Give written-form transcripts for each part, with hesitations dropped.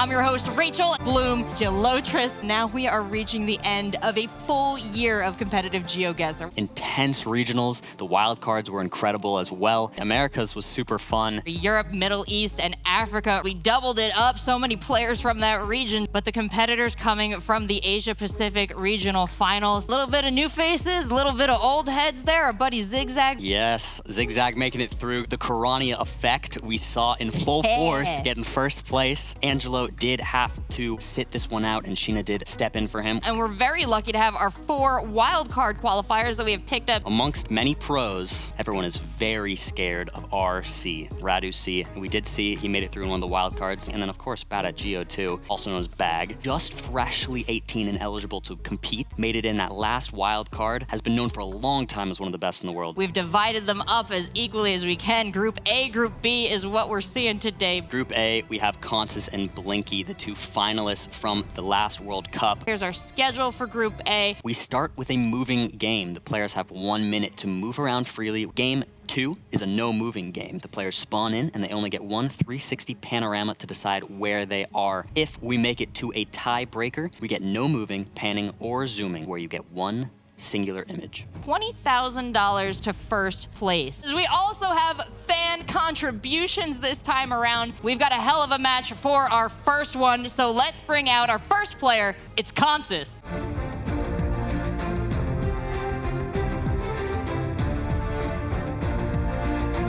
I'm your host, Rachel Bloom Gelotris. Now we are reaching the end of a full year of competitive GeoGuessr. Intense regionals. The wildcards were incredible as well. Americas was super fun. Europe, Middle East, and Africa, we doubled it up. So many players from that region. But the competitors coming from the Asia-Pacific regional finals. A little bit of new faces, a little bit of old heads there. Our buddy Zigzag. Yes, Zigzag making it through. The Kirania effect we saw in full force, getting first place. Angelo did have to sit this one out, and Shiina did step in for him. And we're very lucky to have our 4 wildcard qualifiers that we have picked up. Amongst many pros, everyone is very scared of RC, Radu C. We did see he made it through in one of the wildcards. And then, of course, bad at Geo too, also known as Bag. Just freshly 18 and eligible to compete. Made it in that last wildcard. Has been known for a long time as one of the best in the world. We've divided them up as equally as we can. Group A, Group B is what we're seeing today. Group A, we have Katzo and Blinky, the 2 finalists from the last World Cup. Here's our schedule for Group A. We start with a moving game. The players have 1 minute to move around freely. Game 2 is a no-moving game. The players spawn in, and they only get one 360 panorama to decide where they are. If we make it to a tiebreaker, we get no moving, panning, or zooming, where you get one singular image. $20,000 to first place. We also have fan contributions this time around. We've got a hell of a match for our first one, so let's bring out our first player. It's Katzo.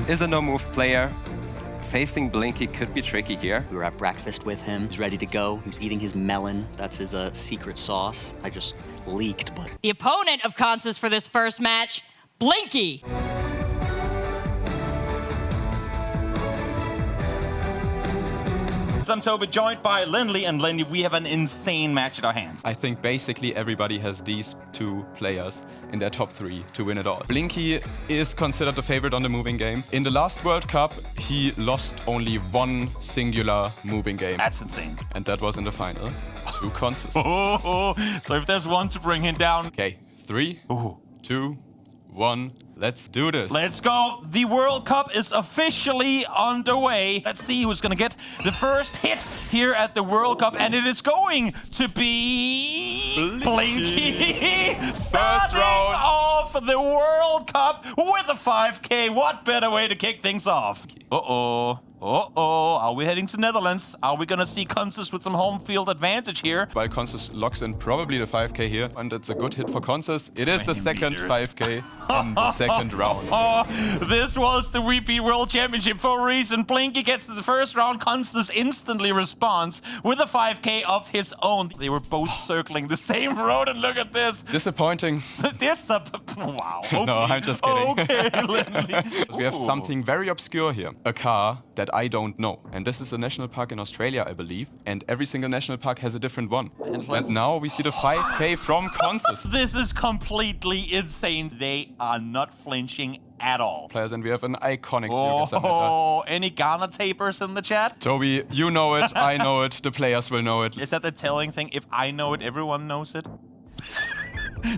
Is a no-move player. Facing Blinky could be tricky here. We were at breakfast with him. He's ready to go. He was eating his melon. That's his secret sauce. I just leaked, but... The opponent of Katzo for this first match, Blinky. I'm Toby, joined by Lindley, and Lindley, we have an insane match at our hands. I think basically everybody has these 2 players in their top 3 to win it all. Blinky is considered the favorite on the moving game. In the last World Cup, he lost only 1 singular moving game. That's insane. And that was in the final to Katzo. So if there's one to bring him down... Okay, 3, 2, 1, let's do this. Let's go. The World Cup is officially underway. Let's see who's going to get the first hit here at the World Cup. And it is going to be... Blinky. First round off the World Cup with a 5K. What better way to kick things off? Uh-oh. Uh-oh, are we heading to Netherlands? Are we gonna see Katzo with some home field advantage here? While Katzo locks in probably the 5K here, and it's a good hit for Katzo. It is the second 5K in the second round. This was the repeat World Championship for a reason. Blinky gets to the first round. Katzo instantly responds with a 5K of his own. They were both circling the same road, and look at this. Disappointing. Wow. Okay. No, I'm just kidding. Okay, Lindley. We have something very obscure here. A car that I don't know. And this is a national park in Australia, I believe. And every single national park has a different one. And now we see the 5K from Katzo. This is completely insane. They are not flinching at all. Players, and we have an iconic Oh, any Ghana tapers in the chat? Toby, you know it, I know it, the players will know it. Is that the telling thing? If I know it, everyone knows it?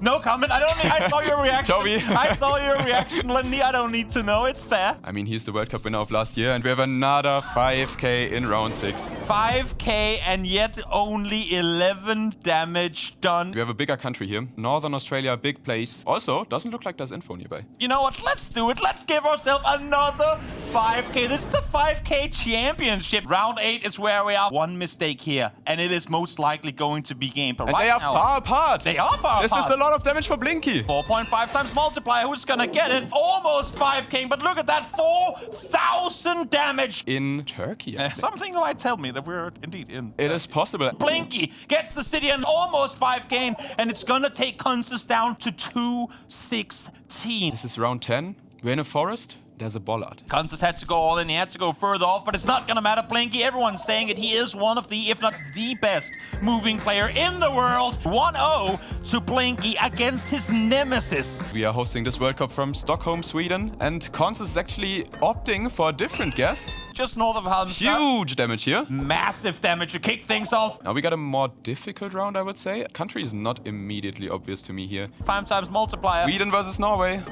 No comment. I saw your reaction. Toby. I saw your reaction, Lindy. I don't need to know. It's fair. I mean, he's the World Cup winner of last year, and we have another 5K in round 6. 5K, and yet only 11 damage done. We have a bigger country here. Northern Australia, big place. Also, doesn't look like there's info nearby. You know what? Let's do it. Let's give ourselves another 5K. This is a 5K championship. Round 8 is where we are. One mistake here, and it is most likely going to be game. But and right they are now, far apart. They are far apart. This is a lot of damage for Blinky. 4.5 times multiplier. Who's gonna get it? Almost 5K, but look at that. 4,000 damage. In Turkey, I think. Something might tell me that we're indeed in. It is possible. Blinky gets the city and almost 5K, and it's gonna take Katzo down to 216. This is round 10. We're in a forest. There's a bollard. Katzo had to go all in. He had to go further off, but it's not gonna matter. Blinky, everyone's saying it. He is one of the, if not the best moving player in the world. 1-0 to Blinky against his nemesis. We are hosting this World Cup from Stockholm, Sweden, and Katzo is actually opting for a different guess. Just north of Halmstad. Huge damage here. Massive damage to kick things off. Now we got a more difficult round, I would say. Country is not immediately obvious to me here. 5 times multiplier. Sweden versus Norway.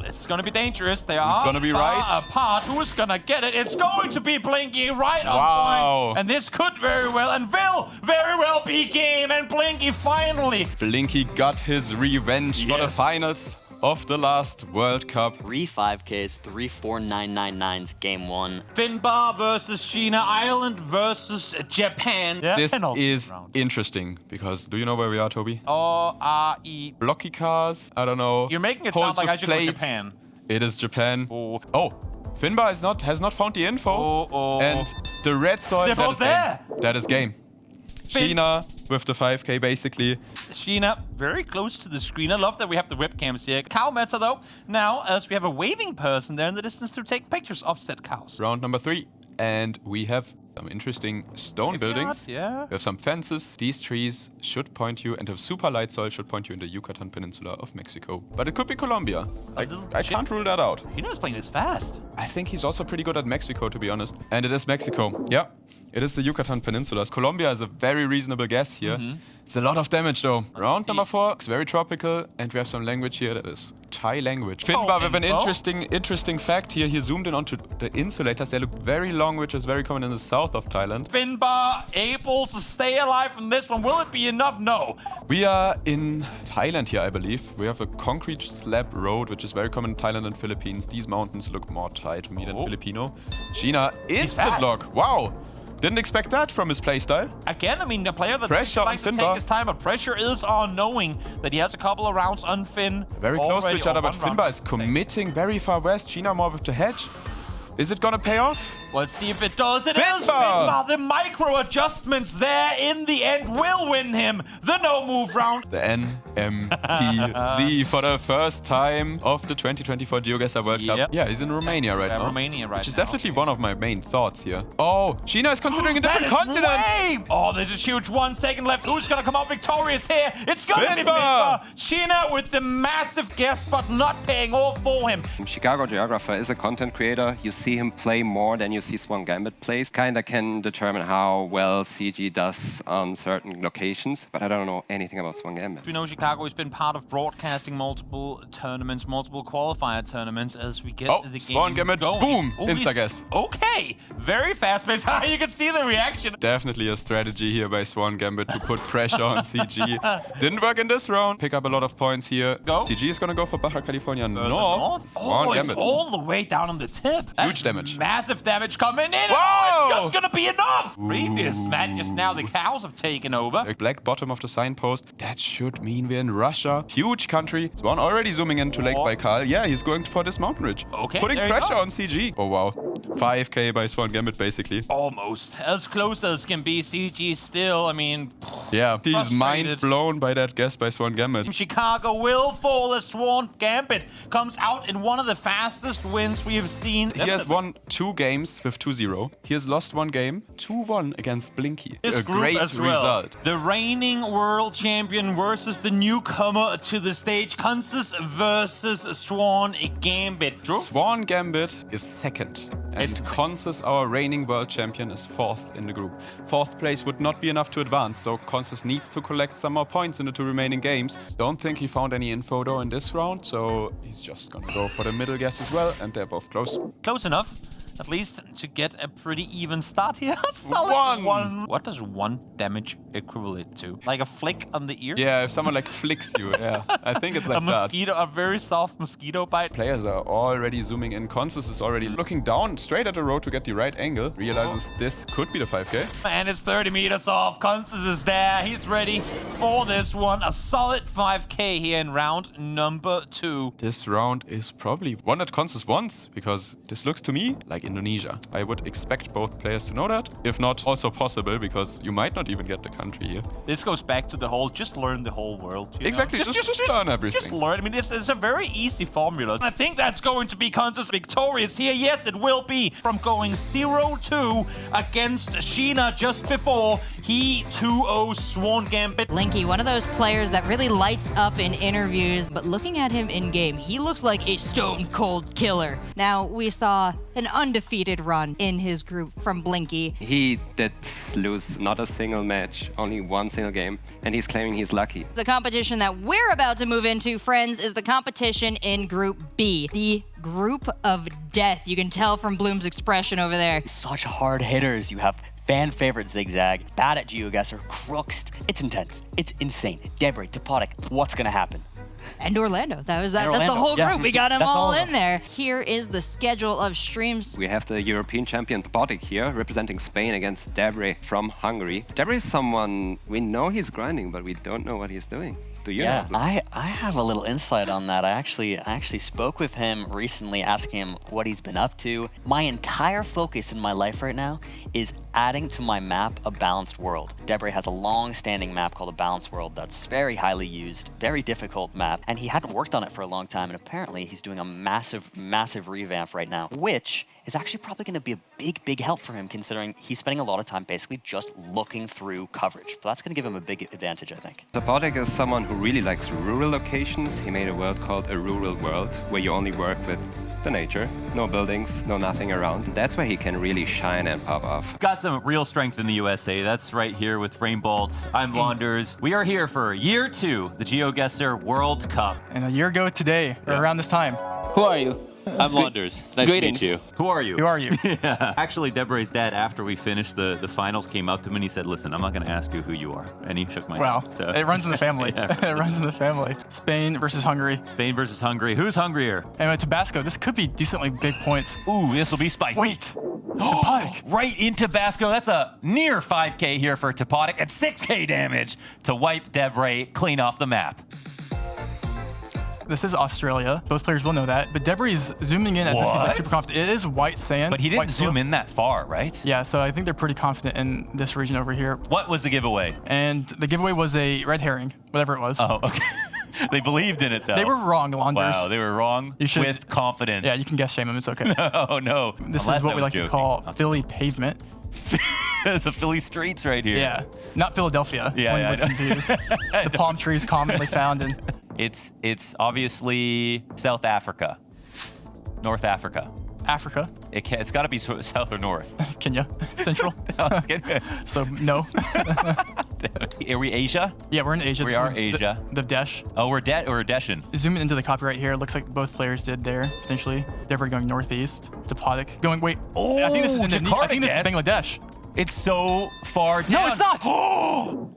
This is going to be dangerous. They are gonna be right? apart. Who's going to get it? It's going to be Blinky right on Wow. point. And this could very well and will very well be game. And Blinky finally. Blinky got his revenge for the Yes. finals of the last World Cup. 3 5Ks, 3 4,999s, game 1. Finbarr versus Shiina, Ireland versus Japan. Yeah. This Penalty is round. interesting because do you know where we are, Toby? O-R-E. Blocky cars, I don't know. You're making it Holes sound like with I should go plates. Japan. It is Japan. Oh. Oh, Finbarr has not found the info. Oh. And the red soil, They're that both is there. game. That is game. Shiina with the 5K basically. Shiina, very close to the screen. I love that we have the webcams here. Cow meta though. Now, as we have a waving person there in the distance to take pictures of said cows. Round number 3. And we have some interesting stone buildings. Yeah. We have some fences. These trees should point you, and the super light soil should point you in the Yucatan Peninsula of Mexico. But it could be Colombia. I can't rule that out. Shiina's playing this fast. I think he's also pretty good at Mexico, to be honest. And it is Mexico. Yeah. It is the Yucatan Peninsula. Colombia is a very reasonable guess here. It's a lot of damage though. Round number 4, it's very tropical, and we have some language here that is Thai language. Finbarr with an interesting fact here. He zoomed in onto the insulators. They look very long, which is very common in the south of Thailand. Finbarr able to stay alive from this one. Will it be enough? No. We are in Thailand here, I believe. We have a concrete slab road, which is very common in Thailand and Philippines. These mountains look more Thai to me than Filipino. Shiina, instant fast. lock. Wow. Didn't expect that from his playstyle. Again, I mean, the player that Pressure on likes to take Finbarr. his time, but pressure is on knowing that he has a couple of rounds on Finn. Very close to already, each other, or but one round, Finbarr is I should say. committing very far west. Shiina more with the hedge. Is it gonna pay off? Let's see if it does. It is Finbarr! Finbarr. The micro adjustments there in the end will win him the no-move round. The NMPZ for the first time of the 2024 GeoGuessr World Yep. Cup. Yeah, he's in Romania right now. Romania right Which is now. definitely one of my main thoughts here. Oh, Shiina is considering a That different is continent. way- Oh, there's a huge 1 second left. Who's going to come out victorious here? It's going to be Finbarr! Finbarr. Shiina with the massive guess, but not paying off for him. Chicago Geographer is a content creator. You see him play more than you see Swan Gambit plays. Kinda can determine how well CG does on certain locations, but I don't know anything about Swan Gambit. We know Chicago has been part of broadcasting multiple tournaments, multiple qualifier tournaments as we get Oh, the Swan game Gambit, going. boom, Oh, insta-guess. Okay, very fast-paced. You can see the reaction. Definitely a strategy here by Swan Gambit to put pressure on CG. Didn't work in this round. Pick up a lot of points here. Go. CG is gonna go for Baja California North. Oh, it's Gambit. all the way down on the tip. That's damage. Massive damage coming in. Whoa! Oh, it's just gonna be enough. Previous match is now the cows have taken over. The black bottom of the signpost. That should mean we're in Russia. Huge country. Swan already zooming into Lake Baikal. Yeah, he's going for this mountain ridge. Okay, Putting there you pressure go. on CG. Oh, wow. 5K by Swan Gambit, basically. Almost. As close as can be. CG still, I mean... Yeah, he's Frustrated. mind blown by that guess by Swan Gambit. Chicago will fall as Swan Gambit comes out in one of the fastest wins we have seen. He has won 2 games with 2-0. He has lost 1 game, 2-1 against Blinky. This A group great as well. result. The reigning world champion versus the newcomer to the stage, Kansas versus Swan Gambit. Drew? Swan Gambit is second. And It's second. Kansas, our reigning world champion, is 4th in the group. 4th place would not be enough to advance, so Kansas needs to collect some more points in the 2 remaining games. Don't think he found any info though in this round, so he's just gonna go for the middle guess as well, and they're both close. Close enough, at least to get a pretty even start here. Solid 1. What does 1 damage equivalent to? Like a flick on the ear? Yeah, if someone like flicks you, yeah. I think it's like A that. mosquito, a very soft mosquito bite. Players are already zooming in. Kansas is already looking down straight at the road to get the right angle. Realizes this could be the 5K. And it's 30 meters off. Kansas is there. He's ready for this one. A solid 5K here in round number 2. This round is probably one that Kansas wants, because this looks to me like Indonesia. I would expect both players to know that. If not, also possible, because you might not even get the country here. This goes back to the whole, just learn the whole world. you know? Exactly, just learn everything. Just learn. I mean, this is a very easy formula. I think that's going to be Kansas victorious here. Yes, it will be. From going 0-2 against Shiina just before, he 2-0 Swan Gambit. Blinky, one of those players that really lights up in interviews, but looking at him in game, he looks like a stone cold killer. Now, we saw an undefeated undefeated run in his group from Blinky. He did lose not a single match, only one single game, and he's claiming he's lucky. The competition that we're about to move into, friends, is the competition in Group B, the Group of Death. You can tell from Bloom's expression over there. Such hard hitters. You have fan favorite Zigzag, bad at geoguessr, Crooks. It's intense. It's insane. Debre, Topotic. What's gonna happen? And Orlando. That's the Orlando, whole yeah. group. We got them That's all all of in them. there. Here is the schedule of streams. We have the European champion Topotic here, representing Spain against Debre from Hungary. Debre is someone, we know he's grinding, but we don't know what he's doing. Do you Yeah, know? I have a little insight on that. I actually spoke with him recently, asking him what he's been up to. My entire focus in my life right now is adding to my map a balanced world. Debre has a long-standing map called a balanced world that's very highly used, very difficult map, and he hadn't worked on it for a long time, and apparently he's doing a massive revamp right now, which is actually probably going to be a big help for him, considering he's spending a lot of time basically just looking through coverage. So that's going to give him a big advantage, I think. Topotic is someone who really likes rural locations. He made a world called a rural world, where you only work with the nature, no buildings, no nothing around. That's where he can really shine and pop off. Got some real strength in the USA. That's right here with Frame Bolt. I'm Launders. We are here for year 2, the GeoGuessr World Cup. And a year ago today, or around this time. Who are you? I'm Launders. Nice Greetings. to meet you. Who are you? Who are you? Yeah. Actually, Debre's dad, after we finished the finals, came up to me and he said, listen, I'm not going to ask you who you are. And he shook my Wow. hand. So. It runs in the family. Yeah, it runs in the family. Spain versus Hungary. Spain versus Hungary. Who's hungrier? And Tabasco, this could be decently big points. Ooh, this will be spicy. Wait. Topotic. Right into Tabasco. That's a near 5K here for Topotic and 6K damage to wipe Debre clean off the map. This is Australia. Both players will know that. But Debre's zooming in as if he's like super confident. It is white sand. But he didn't white zoom soil. in that far, right? Yeah, so I think they're pretty confident in this region over here. What was the giveaway? And the giveaway was a red herring, whatever it was. Oh, okay. They believed in it, though. They were wrong, Launders. Wow, they were wrong You should- with confidence. Yeah, you can guess shame them. It's okay. Oh, no. This Unless is what I we was like to joking. call Philly pavement. It's a Philly streets right here. Yeah, not Philadelphia. Yeah, when yeah, I we're know. confused. The palm trees commonly found in It's obviously South Africa. North Africa. Africa, It's got to be south or north. Kenya, Central. No, it's good. So no. Are we Asia? Yeah, we're in Asia. We So are Asia. The Desh. Oh, we're Deshin. Zoom into the copyright here. Looks like both players did there, potentially. Debre going northeast. Topotic going, wait. Oh, I think this is Jakarta, I think this is yes. Bangladesh. It's so far down. No, it's not.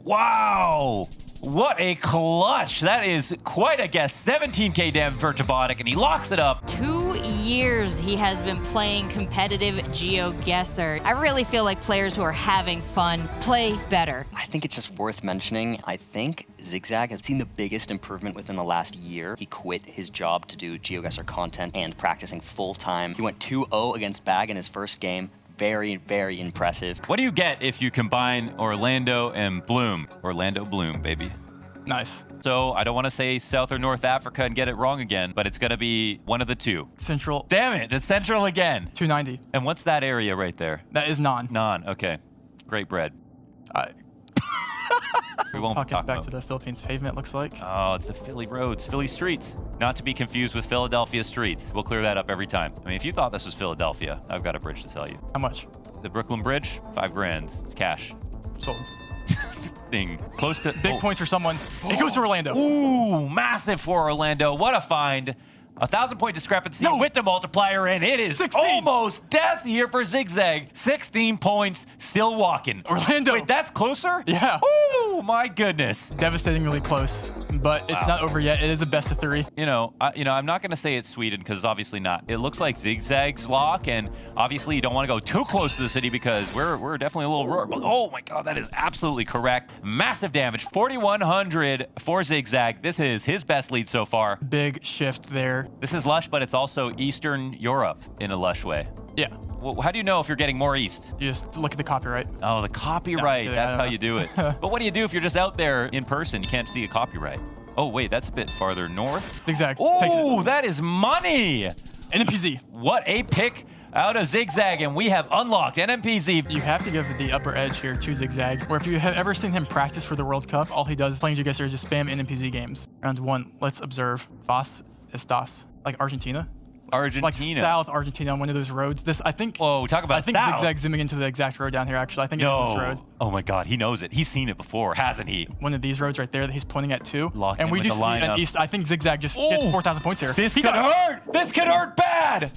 Wow. What a clutch. That is quite a guess. 17K damage for Topotic, and he locks it up. 2 years he has been playing competitive GeoGuessr. I really feel like players who are having fun play better. I think it's just worth mentioning. I think Zigzag has seen the biggest improvement within the last year. He quit his job to do GeoGuessr content and practicing full time. He went 2-0 against Bag in his first game. Very impressive. What do you get if you combine Orlando and Bloom? Orlando Bloom, baby. Nice. So I don't want to say South or North Africa and get it wrong again, but it's going to be one of the two. Central. Damn it, it's Central again. 290. And what's that area right there? That is non. Non, okay. Great bread. We won't Talking talk back about to the Philippines pavement, looks like. Oh, it's the Philly roads, Philly streets. Not to be confused with Philadelphia streets. We'll clear that up every time. I mean, if you thought this was Philadelphia, I've got a bridge to sell you. How much? The Brooklyn Bridge, $5 grand, cash. Sold. Ding. Close to Big points for someone. It goes to Orlando. Ooh, massive for Orlando. What a find. 1,000-point discrepancy with the multiplier, and it is 16. almost death here for Zigzag. 16 points, still walking. Orlando. Wait, that's closer? Yeah. Ooh, my goodness. Devastatingly close, but it's not over yet. It is a best of 3. I'm not going to say it's Sweden because it's obviously not. It looks like Zigzag's lock, and obviously you don't want to go too close to the city because we're definitely a little rural. But oh my God, that is absolutely correct. Massive damage, 4,100 for Zigzag. This is his best lead so far. Big shift there. This is lush, but it's also Eastern Europe in a lush way. Yeah. Well, how do you know if you're getting more east? You just look at the copyright. Oh, the copyright. No, That's I how don't you do it. But what do you do if you're just out there in person? You can't see a copyright. Oh, wait, that's a bit farther north. Zigzag. Takes Ooh, it. that is money. NMPZ. What a pick out of Zigzag, and we have unlocked NMPZ. You have to give the upper edge here to Zigzag, where if you have ever seen him practice for the World Cup, all he does playing GeoGuessr is just spam NMPZ games. Round 1, let's observe. Was ist das? Like Argentina? Argentina. Like South Argentina on one of those roads. This, I think. Whoa, talk about I think South. Zigzag zooming into the exact road down here, actually. I think it is this road. Oh my God, he knows it. He's seen it before, hasn't he? One of these roads right there that he's pointing at too. Locked and in we with just the see an lineup. east. I think Zigzag just gets 4,000 points here. This could hurt. This could hurt bad.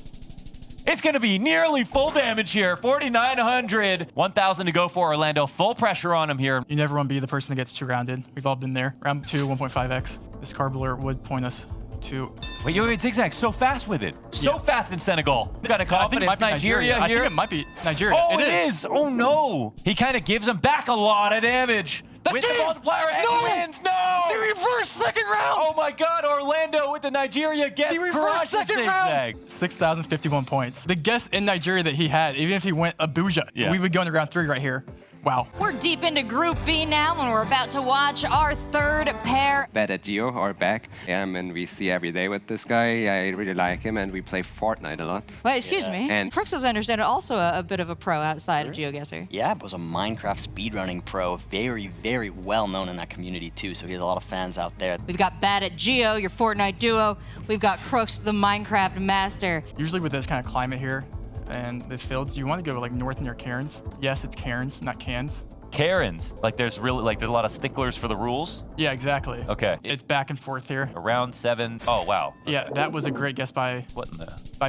It's going to be nearly full damage here. 4,900. 1,000 to go for Orlando. Full pressure on him here. You never want to be the person that gets too grounded. We've all been there. Round 2, 1.5x. This Carbler would point us to... Wait, Zigzag, so fast with it. So fast in Senegal. Got a confidence. Nigeria here. I think it might be Nigeria. Oh, it is. Oh, no. He kind of gives him back a lot of damage. With the multiplier and wins. No! The reverse second round! Oh my God, Orlando with the Nigeria guest crushes Zigzag. 6,051 points. The guess in Nigeria that he had, even if he went Abuja, we would go into round 3 right here. Wow. We're deep into Group B now, and we're about to watch our third pair. Bad at Geo or back. And we see every day with this guy. I really like him, and we play Fortnite a lot. Wait, excuse me. And Crooks, as I understand it, also a bit of a pro outside of GeoGuessr. Yeah, was a Minecraft speedrunning pro. Very, very well known in that community too, so he has a lot of fans out there. We've got Bad at Geo, your Fortnite duo. We've got Crooks, the Minecraft master. Usually with this kind of climate here and the fields, you want to go like north near Cairns. Yes, it's Cairns, not Cans. Karens. Like there's a lot of sticklers for the rules. Yeah, exactly. Okay. It's back and forth here. Around 7. Oh, wow. Yeah, that was a great guess by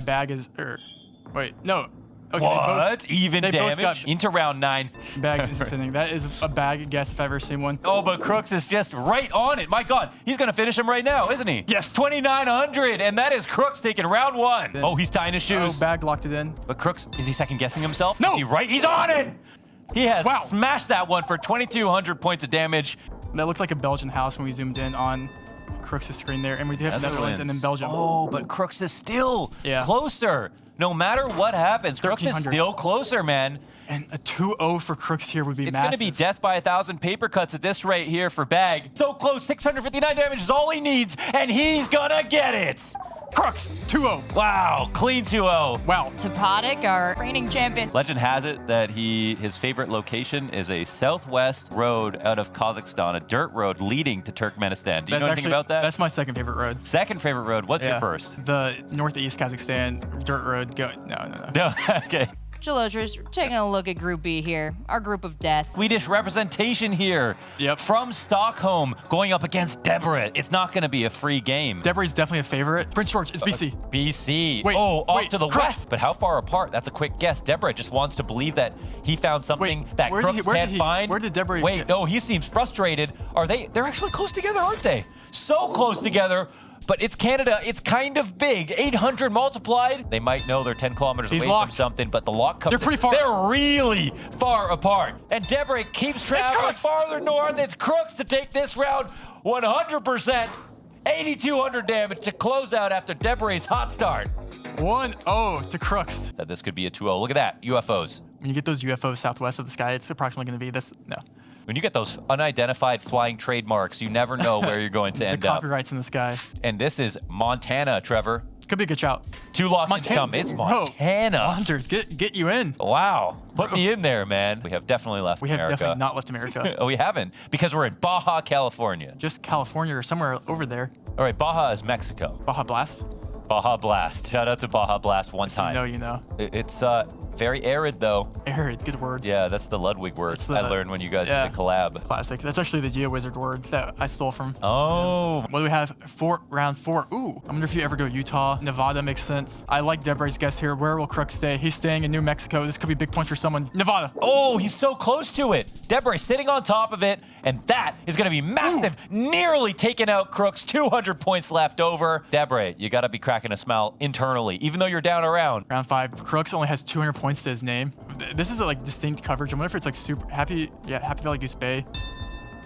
Bag is wait, no. Okay, what? Even they both damage? got Into round 9. Bag is spinning. That is a Bag guess if I've ever seen one. Oh, but Crooks is just right on it. My God, he's going to finish him right now, isn't he? Yes. 2,900, and that is Crooks taking round 1. Oh, he's tying his shoes. Oh, Bag locked it in. But Crooks, is he second guessing himself? No. Is he right? He's on it. He has smashed that one for 2,200 points of damage. That looks like a Belgian house when we zoomed in on Crooks' screen there. And we do have Netherlands and then Belgium. Oh, but Crooks is still closer. No matter what happens, Crooks is still closer, man. And a 2-0 for Crooks here would be It's massive. going to be death by 1,000 paper cuts at this rate here for Bag. So close, 659 damage is all he needs, and he's going to get it. Crooks, 2-0. Wow, clean 2-0. Wow. Topotic, our reigning champion. Legend has it that his favorite location is a southwest road out of Kazakhstan, a dirt road leading to Turkmenistan. Do you know anything about that? That's my second favorite road. Second favorite road. What's your first? The northeast Kazakhstan dirt road. No. No, okay. Geologers, taking a look at Group B here, our group of death. Swedish representation here. Yep. From Stockholm, going up against Debre. It's not going to be a free game. Debre's definitely a favorite. Prince George, it's BC. BC. Wait, off to the Crooks. west. But how far apart? That's a quick guess. Debre just wants to believe that he found something that Crooks can't find. Where did Debre Wait, no, he seems frustrated. They're actually close together, aren't they? So close together. But it's Canada. It's kind of big. 800 multiplied. They might know they're 10 kilometers away from something, but the lock comes. They're pretty far. They're really far apart. And Debre keeps traveling farther north. It's Crooks to take this round 100%. 8,200 damage to close out after Debre's hot start. 1-0 to Crooks. That this could be a 2-0. Look at that. UFOs. When you get those UFOs southwest of the sky, it's approximately going to be this. No. When you get those unidentified flying trademarks, you never know where you're going to end the up. copyrights in the sky. And this is Montana, Trevor. Could be a good shout. 2 lock-ins come. It's Montana. Hunters, get you in. Wow. Put me in there, man. We have definitely left America. We have definitely not left America. Oh, we haven't, because we're in Baja, California. Just California or somewhere over there. All right, Baja is Mexico. Baja Blast? Baja Blast. Shout out to Baja Blast one time. No, you know. It's very arid, though. Arid, good word. Yeah, that's the Ludwig word I learned when you guys did the collab. Classic. That's actually the GeoWizard word that I stole from. Oh. What do we have? Round 4. Ooh, I wonder if you ever go Utah. Nevada makes sense. I like Debre's guess here. Where will Crooks stay? He's staying in New Mexico. This could be big points for someone. Nevada. Oh, he's so close to it. Debre sitting on top of it, and that is going to be massive. Ooh. Nearly taking out Crooks. 200 points left over. Debre, you got to be cracking a smile internally, even though you're down around. Round 5. Crooks only has 200 points to his name. This is a distinct coverage. I wonder if it's super Happy Valley Goose Bay.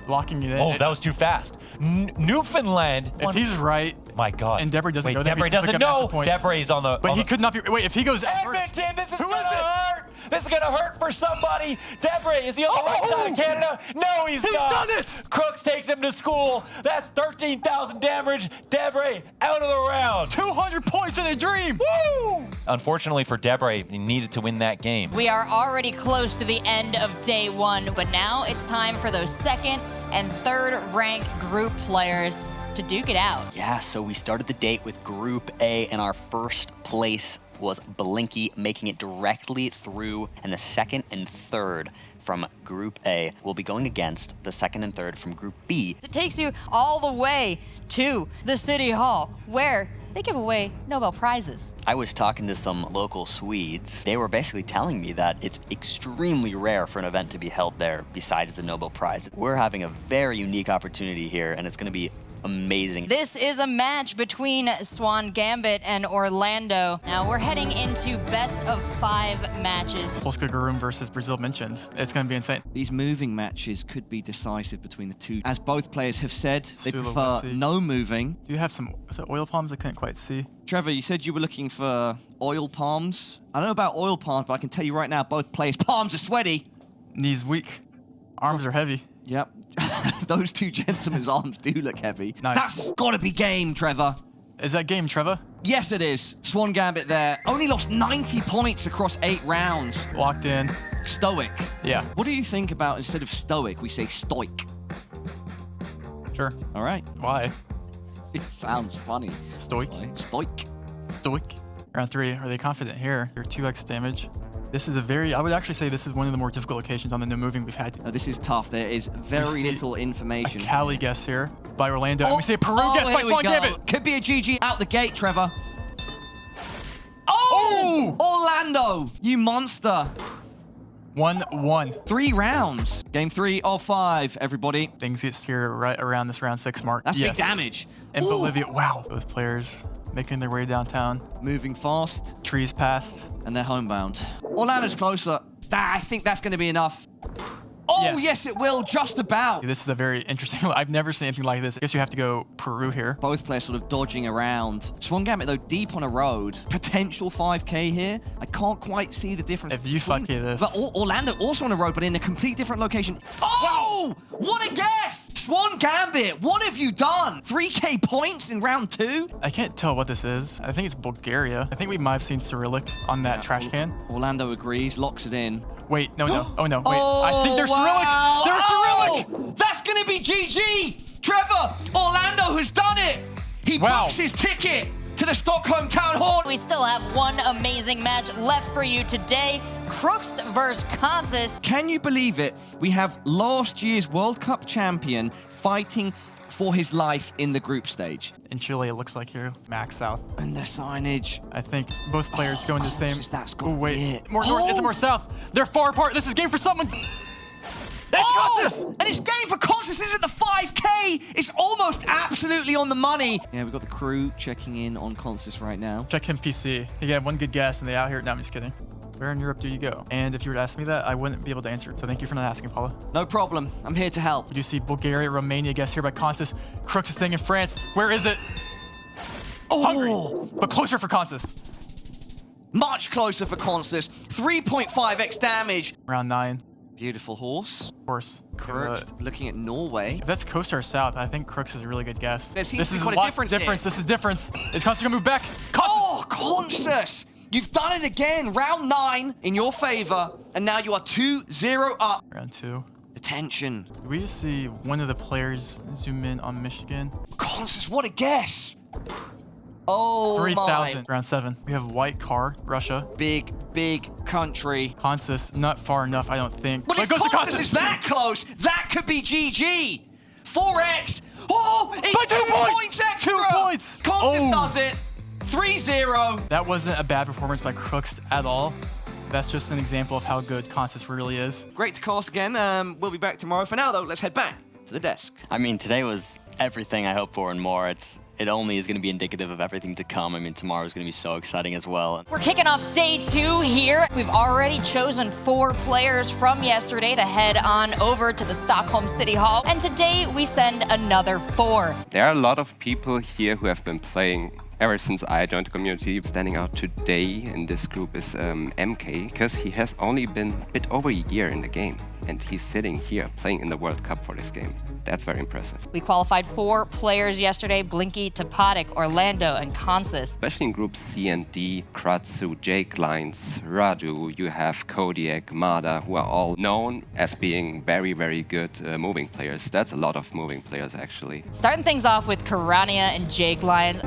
Locking it in. Oh, that was too fast. Newfoundland. If he's right. My God. And Debre doesn't know. Debre doesn't know. Debre's on the. But he could not be. Wait, if he goes. Edmonton, this is gonna hurt. This is gonna hurt for somebody. Debre, is he on the right side of Canada? No, he's not. He's done it. Crooks takes him to school. That's 13,000 damage. Debre out of the round. 200 points in a dream. Woo! Unfortunately for Debre, he needed to win that game. We are already close to the end of day 1, but now it's time for those second and third rank group players. to duke it out. Yeah, so we started the date with Group A, and our first place was Blinky, making it directly through, and the second and third from Group A will be going against the second and third from Group B. It takes you all the way to the City Hall, where they give away Nobel Prizes. I was talking to some local Swedes. They were basically telling me that it's extremely rare for an event to be held there besides the Nobel Prize. We're having a very unique opportunity here, and it's going to be amazing. This is a match between Swan, Gambit, and Orlando. Now we're heading into best of 5 matches. Polska Garum versus Brazil mentioned. It's going to be insane. These moving matches could be decisive between the two. As both players have said, they prefer Sulawesi. no moving. Do you have some, is it oil palms? I couldn't quite see. Trevor, you said you were looking for oil palms. I don't know about oil palms, but I can tell you right now, both players' palms are sweaty. Knees weak. Arms are heavy. Yep. Those two gentlemen's arms do look heavy. Nice. That's gotta be game, Trevor. Is that game, Trevor? Yes, it is. Swan Gambit there. Only lost 90 points across 8 rounds. Locked in. Stoic. Yeah. What do you think about instead of stoic, we say stoic? Sure. All right. Why? It sounds funny. Stoic. Stoic. Stoic. Round 3. Are they confident here? You're 2x damage. This is a very, I would actually say this is one of the more difficult locations on the no moving we've had. This is tough. There is very little A information. Cali guess here by Orlando. And we see a Peru guess by here we Swan go. Gambit. Could be a GG out the gate, Trevor. Oh! Orlando, you monster. 1-1. 3 rounds. Game 3 of 5, everybody. Things get here right around this round 6 mark. That's Yes. big damage. And Ooh. Bolivia, wow. Both players making their way downtown. Moving fast, Trees passed. and they're homebound. Orlando's closer. I think that's going to be enough. Oh, yes, it will, just about. This is a very interesting, I've never seen anything like this. I guess you have to go Peru here. Both players sort of dodging around. Swan Gambit, though, deep on a road. Potential 5K here. I can't quite see the difference. If you 5K this. But Orlando also on a road, but in a complete different location. Oh! What a guess! Swan Gambit, what have you done? 3K points in round 2? I can't tell what this is. I think it's Bulgaria. I think we might have seen Cyrillic on that trash can. Orlando agrees, locks it in. Wait, no. Oh, no, wait. Oh, I think there's wow. Cyrillic. There's Cyrillic. That's going to be GG. Trevor, Orlando has done it. He books his ticket to the Stockholm Town Hall. We still have one amazing match left for you today. Crooks versus Kansas. Can you believe it? We have last year's World Cup champion fighting for his life in the group stage. In Chile, it looks like here. Max South. And the signage. I think both players going the same. That's Oh, wait. it. More north. Is it more south? They're far apart. This is game for someone. It's Kansas! And it's game for Kansas. This is the 5K. It's almost absolutely on the money. Yeah, we've got the crew checking in on Kansas right now. Check him PC. He got one good guess and they out here. No, I'm just kidding. Where in Europe do you go? And if you were to ask me that, I wouldn't be able to answer it. So thank you for not asking, Paula. No problem. I'm here to help. You see Bulgaria, Romania guess here by Kansas. Crooks is staying in France. Where is it? Hungary, but closer for Kansas. Much closer for Kansas. 3.5x damage. Round 9. Beautiful horse. Of course. Crooks looking at Norway. If that's coast or south, I think Crooks is a really good guess. There seems this to be is quite a difference here. This is difference. Is Kansas gonna move back? Kansas! Oh, Kansas! You've done it again. Round 9 in your favor. And now you are 2-0 up. Round 2. The tension. Did we just see one of the players zoom in on Michigan? Kansas, what a guess. Oh, 3,000. Round 7. We have white car, Russia. Big, big country. Kansas, not far enough, I don't think. But if it goes to Kansas is that close, that could be GG. 4x. Oh, it's By 2 points. extra. 2 points. Kansas does it. 3-0. That wasn't a bad performance by Crooks at all. That's just an example of how good Kansas really is. Great to cast again. We'll be back tomorrow. For now, though, let's head back to the desk. I mean, today was everything I hoped for and more. It only is going to be indicative of everything to come. I mean, tomorrow is going to be so exciting as well. We're kicking off day 2 here. We've already chosen 4 players from yesterday to head on over to the Stockholm City Hall. And today we send another 4. There are a lot of people here who have been playing Ever since I joined the community, standing out today in this group is MK, because he has only been a bit over a year in the game. And he's sitting here playing in the World Cup for this game. That's very impressive. We qualified 4 players yesterday: Blinky, Topotic, Orlando, and Kansas. Especially in groups C and D, Kratsooo, Lyons, Radu, you have Kodiak, Mada, who are all known as being very, very good moving players. That's a lot of moving players, actually. Starting things off with Kirania and Lyons.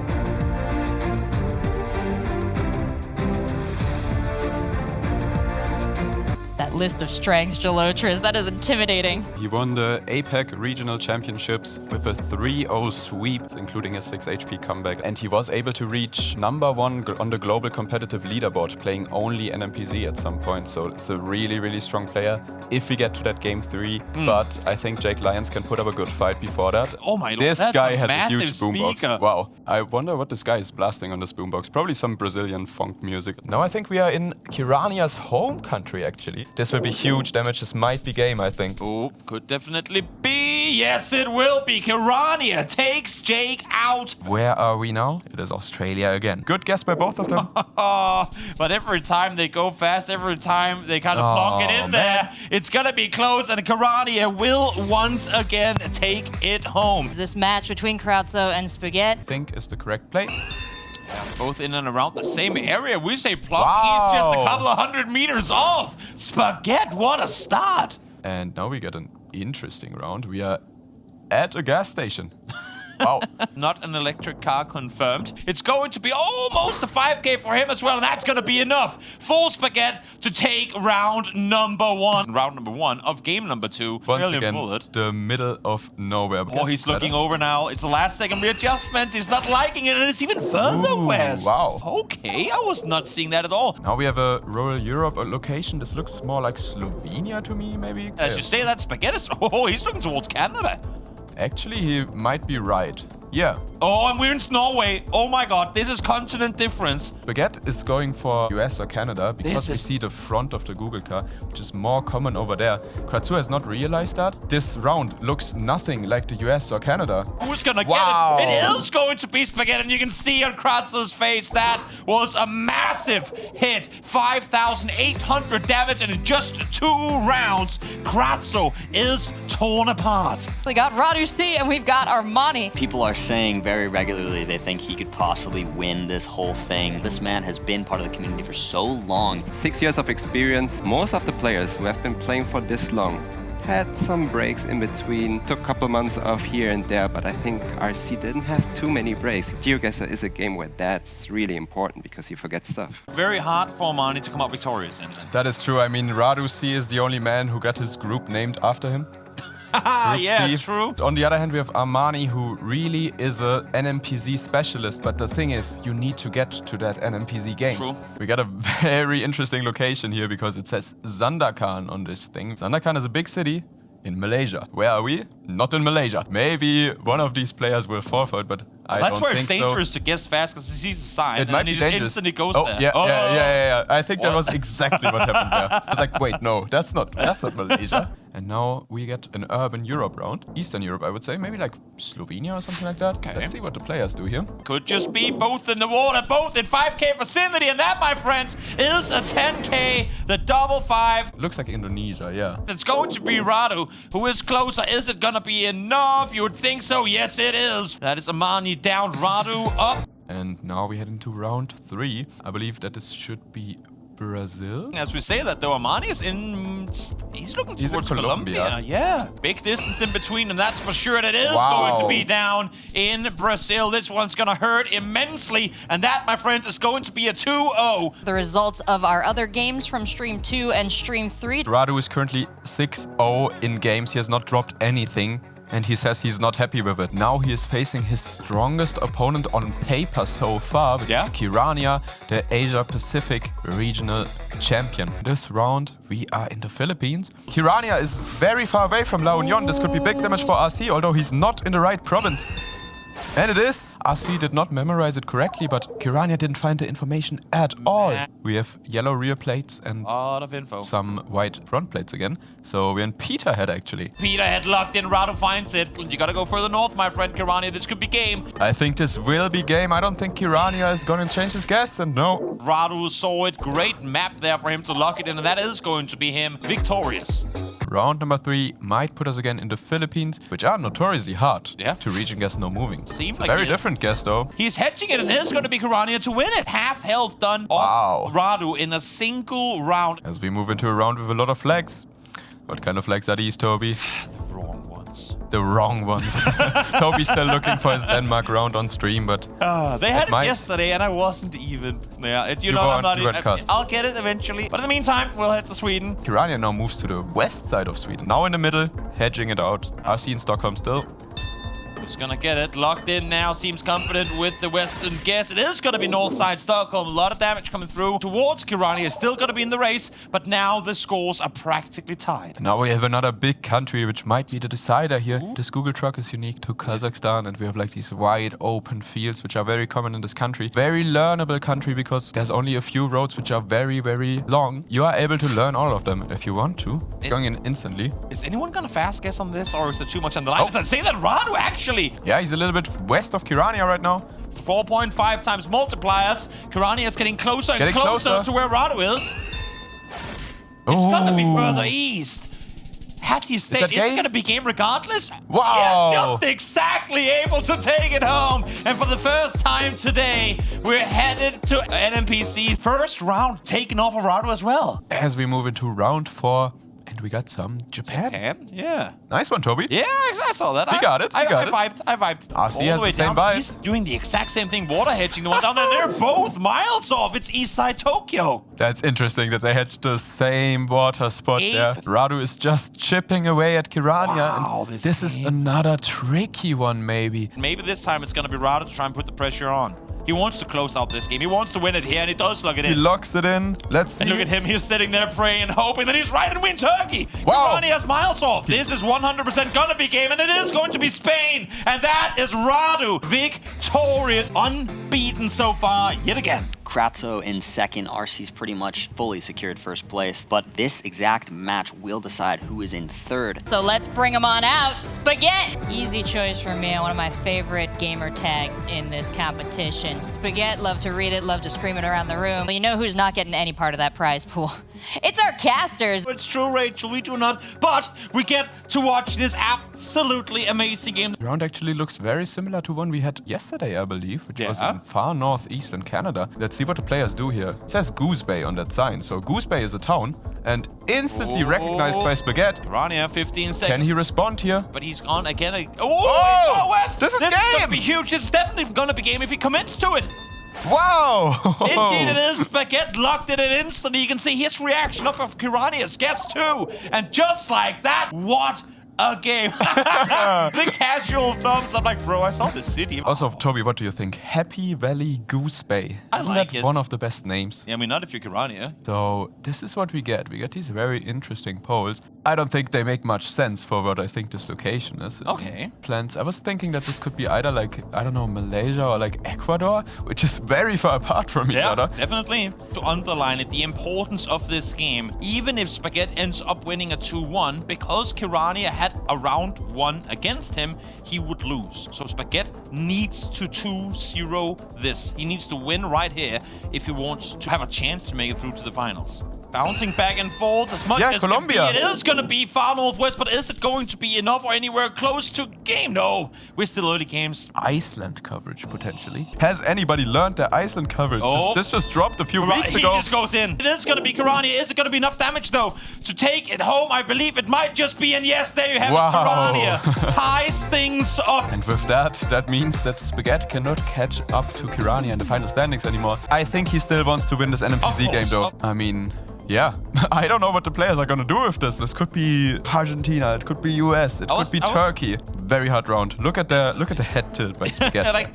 That list of strengths, rawcruz, that is intimidating. He won the APAC Regional Championships with a 3-0 sweep, including a 6 HP comeback. And he was able to reach #1 on the global competitive leaderboard, playing only NMPZ at some point. So it's a really, really strong player if we get to that game 3. But I think Lyons can put up a good fight before that. Oh my lord, this that's guy a has a massive huge boombox. speaker. Wow. I wonder what this guy is blasting on this boombox. Probably some Brazilian funk music. Now I think we are in Kirania's home country, actually. This will be huge damage. This might be game, I think. Oh, could definitely be. Yes, it will be. Kirania takes Jake out. Where are we now? It is Australia again. Good guess by both of them. But every time they go fast, every time they kind of plonk it in there, it's going to be close, and Kirania will once again take it home. This match between Kratsooo and Spaghet. I think is the correct play. Yeah, both in and around the same area. We say plonk, he's just a couple of 100 meters off. Spaghet, what a start. And now we get an interesting round. We are at a gas station. Wow. Not an electric car confirmed. It's going to be almost a 5K for him as well, and that's going to be enough for Spaghet to take round #1. Round #1 of game #2. Once Brilliant again, bullet. the middle of nowhere. Oh, he's looking over now. It's the last second readjustments. He's not liking it, and it's even further west. Wow. Okay, I was not seeing that at all. Now we have a rural Europe location. This looks more like Slovenia to me, maybe. As you say that, Spaghet is... Oh, he's looking towards Canada. Actually, he might be right. Yeah. Oh, and we're in Norway. Oh my god, this is continent difference. Spaghet is going for US or Canada because This we is- see the front of the Google car, which is more common over there. Kratsooo has not realized that. This round looks nothing like the US or Canada. Who's gonna Wow. get it? It is going to be Spaghet, and you can see on Kratzoo's face that was a massive hit. 5,800 damage, and in just 2 rounds, Kratsooo is torn apart. We got Radu C and we've got Armani. People are saying very regularly they think he could possibly win this whole thing. This man has been part of the community for so long. 6 years of experience. Most of the players who have been playing for this long had some breaks in between, took a couple months off here and there, but I think RC didn't have too many breaks. GeoGuessr is a game where that's really important because you forget stuff. Very hard for Armani to come out victorious in. That is true. I mean, Radu C is the only man who got his group named after him. Yeah, C. true. On the other hand, we have Armani, who really is a NMPZ specialist. But the thing is, you need to get to that NMPZ game. True. We got a very interesting location here because it says Sandakan on this thing. Sandakan is a big city in Malaysia. Where are we? Not in Malaysia. Maybe one of these players will fall for it, but I That's don't where think it's dangerous so. to guess fast because he sees the sign It and might then he be just dangerous. instantly goes Oh, there. yeah. I think that What? was exactly what happened there. I was like, wait, no, that's not Malaysia. And now we get an urban Europe round. Eastern Europe, I would say. Maybe like Slovenia or something like that. Okay. Let's see what the players do here. Could just be both in the water, both in 5K vicinity, and that, my friends, is a 10K, the double 5. Looks like Indonesia, yeah. It's going to be Radu, who is closer. Is it gonna be enough? You would think so. Yes, it is. That is Armani down, Radu up. And now we head into round 3. I believe that this should be Brazil. As we say that, though, Armani is in... He's looking He's in towards Colombia. Yeah. Big distance in between, and that's for sure that is Wow. going to be down in Brazil. This one's going to hurt immensely, and that, my friends, is going to be a 2-0. The results of our other games from Stream 2 and Stream 3. Radu is currently 6-0 in games. He has not dropped anything. And he says he's not happy with it. Now he is facing his strongest opponent on paper so far, which is Kirania, the Asia-Pacific regional champion. This round, we are in the Philippines. Kirania is very far away from La Union. This could be big damage for RC, although he's not in the right province. And it is RC did not memorize it correctly, but Kirania didn't find the information at all. We have yellow rear plates and A lot of info. some white front plates again. So we're in Peterhead, actually. Peterhead locked in. Radu finds it. You gotta go further north, my friend Kirania. This could be game. I think this will be game. I don't think Kirania is going to change his guess, and no. Radu saw it. Great map there for him to lock it in, and that is going to be him victorious. Round number 3 might put us again in the Philippines, which are notoriously hard to reach and guess no moving. Seems It's a like very it. different guess, though. He's hedging it, and it is going to be Kirania to win it. Half health done off Radu in a single round. As we move into a round with a lot of flags. What kind of flags are these, Toby? The wrong ones. The wrong ones. Toby's still looking for his Denmark round on stream, but They had it yesterday, and I wasn't even there. You weren't cast. I'll get it eventually. But in the meantime, we'll head to Sweden. Kirania now moves to the west side of Sweden. Now in the middle, hedging it out. RC in Stockholm still. Who's gonna get it? Locked in now. Seems confident with the western guess. It is gonna be north side Stockholm. A lot of damage coming through towards Kirania. Still gonna be in the race, but now the scores are practically tied. Now we have another big country, which might be the decider here. This Google truck is unique to Kazakhstan, and we have like these wide open fields, which are very common in this country. Very learnable country because there's only a few roads which are very, very long. You are able to learn all of them if you want to. It's going in instantly. Is anyone gonna fast guess on this, or is there too much on the line? Does I say that Radu actually? Yeah, he's a little bit west of Kirania right now. 4.5 times multipliers. Kirania is getting closer and closer to where Radu is. It's gonna be further east. Had he stayed, it's gonna be game regardless. Wow! Yes, just exactly able to take it home. And for the first time today, we're headed to NMPC's first round taken off of Radu as well. As we move into round 4, and we got some Japan. Yeah. Nice one, Toby. Yeah, I saw that. You got it. I vibed. RC has the same down. vibe. He's doing the exact same thing. Water hedging the one down there. They're both miles off. It's east side Tokyo. That's interesting that they had the same water spot there. Radu is just chipping away at Kirania. Wow, and this is another tricky one, maybe. Maybe this time it's going to be Radu to try and put the pressure on. He wants to close out this game. He wants to win it here, and he does lock it in. He locks it in. Let's see. And look at him. He's sitting there praying, hoping that he's right and win Turkey. Wow. Kirania has miles off. This is 100% going to be game, and it is going to be Spain. And that is Radu victorious, unbeaten so far yet again. Kratsooo in second. RC's pretty much fully secured first place. But this exact match will decide who is in third. So let's bring him on out. Spaghet! Easy choice for me. One of my favorite gamer tags in this competition. Spaghet, love to read it, love to scream it around the room. But you know who's not getting any part of that prize pool? It's our casters. It's true, Rachel. We do not. But we get to watch this absolutely amazing game. The round actually looks very similar to one we had yesterday, I believe, which was in far northeast in Canada. Let's see what the players do here. It says Goose Bay on that sign. So Goose Bay is a town and instantly recognized by Spaghet. Kirania, 15 seconds. Can he respond here? But he's gone again. Oh! West. This is This is game! going to be huge. It's definitely going to be game if he commits to it. Wow! Indeed it is. Spaghet locked it in instantly. You can see his reaction off of Kirania's guess too. And just like that, what a game. The casual thumbs up like, bro, I saw this city. Also, Toby, what do you think? Happy Valley Goose Bay. Isn't like that it. one of the best names? Yeah, I mean, not if you're Kirania. So this is what we get. We get these very interesting polls. I don't think they make much sense for what I think this location is. Okay. Plans. I was thinking that this could be either like, I don't know, Malaysia or like Ecuador, which is very far apart from each other. Definitely. To underline it, the importance of this game, even if Spaghet ends up winning a 2-1, because Kirania had a round 1 against him, he would lose. So Spaghet needs to 2-0 this. He needs to win right here if he wants to have a chance to make it through to the finals. Bouncing back and forth as much as Colombia. It is going to be far northwest, but is it going to be enough or anywhere close to game? No, we're still early games. Iceland coverage, potentially. Has anybody learned their Iceland coverage? This just dropped a few weeks ago. He just goes in. It is going to be Kirania. Is it going to be enough damage, though, to take it home? I believe it might just be. And yes, there you have it. Kirania ties things up. And with that, that means that Spaghet cannot catch up to Kirania in the final standings anymore. I think he still wants to win this NMPC game, though. I mean... yeah, I don't know what the players are gonna do with this. This could be Argentina, it could be US, it could be Turkey. Very hard round. Look at the head tilt by Spaghet. Like,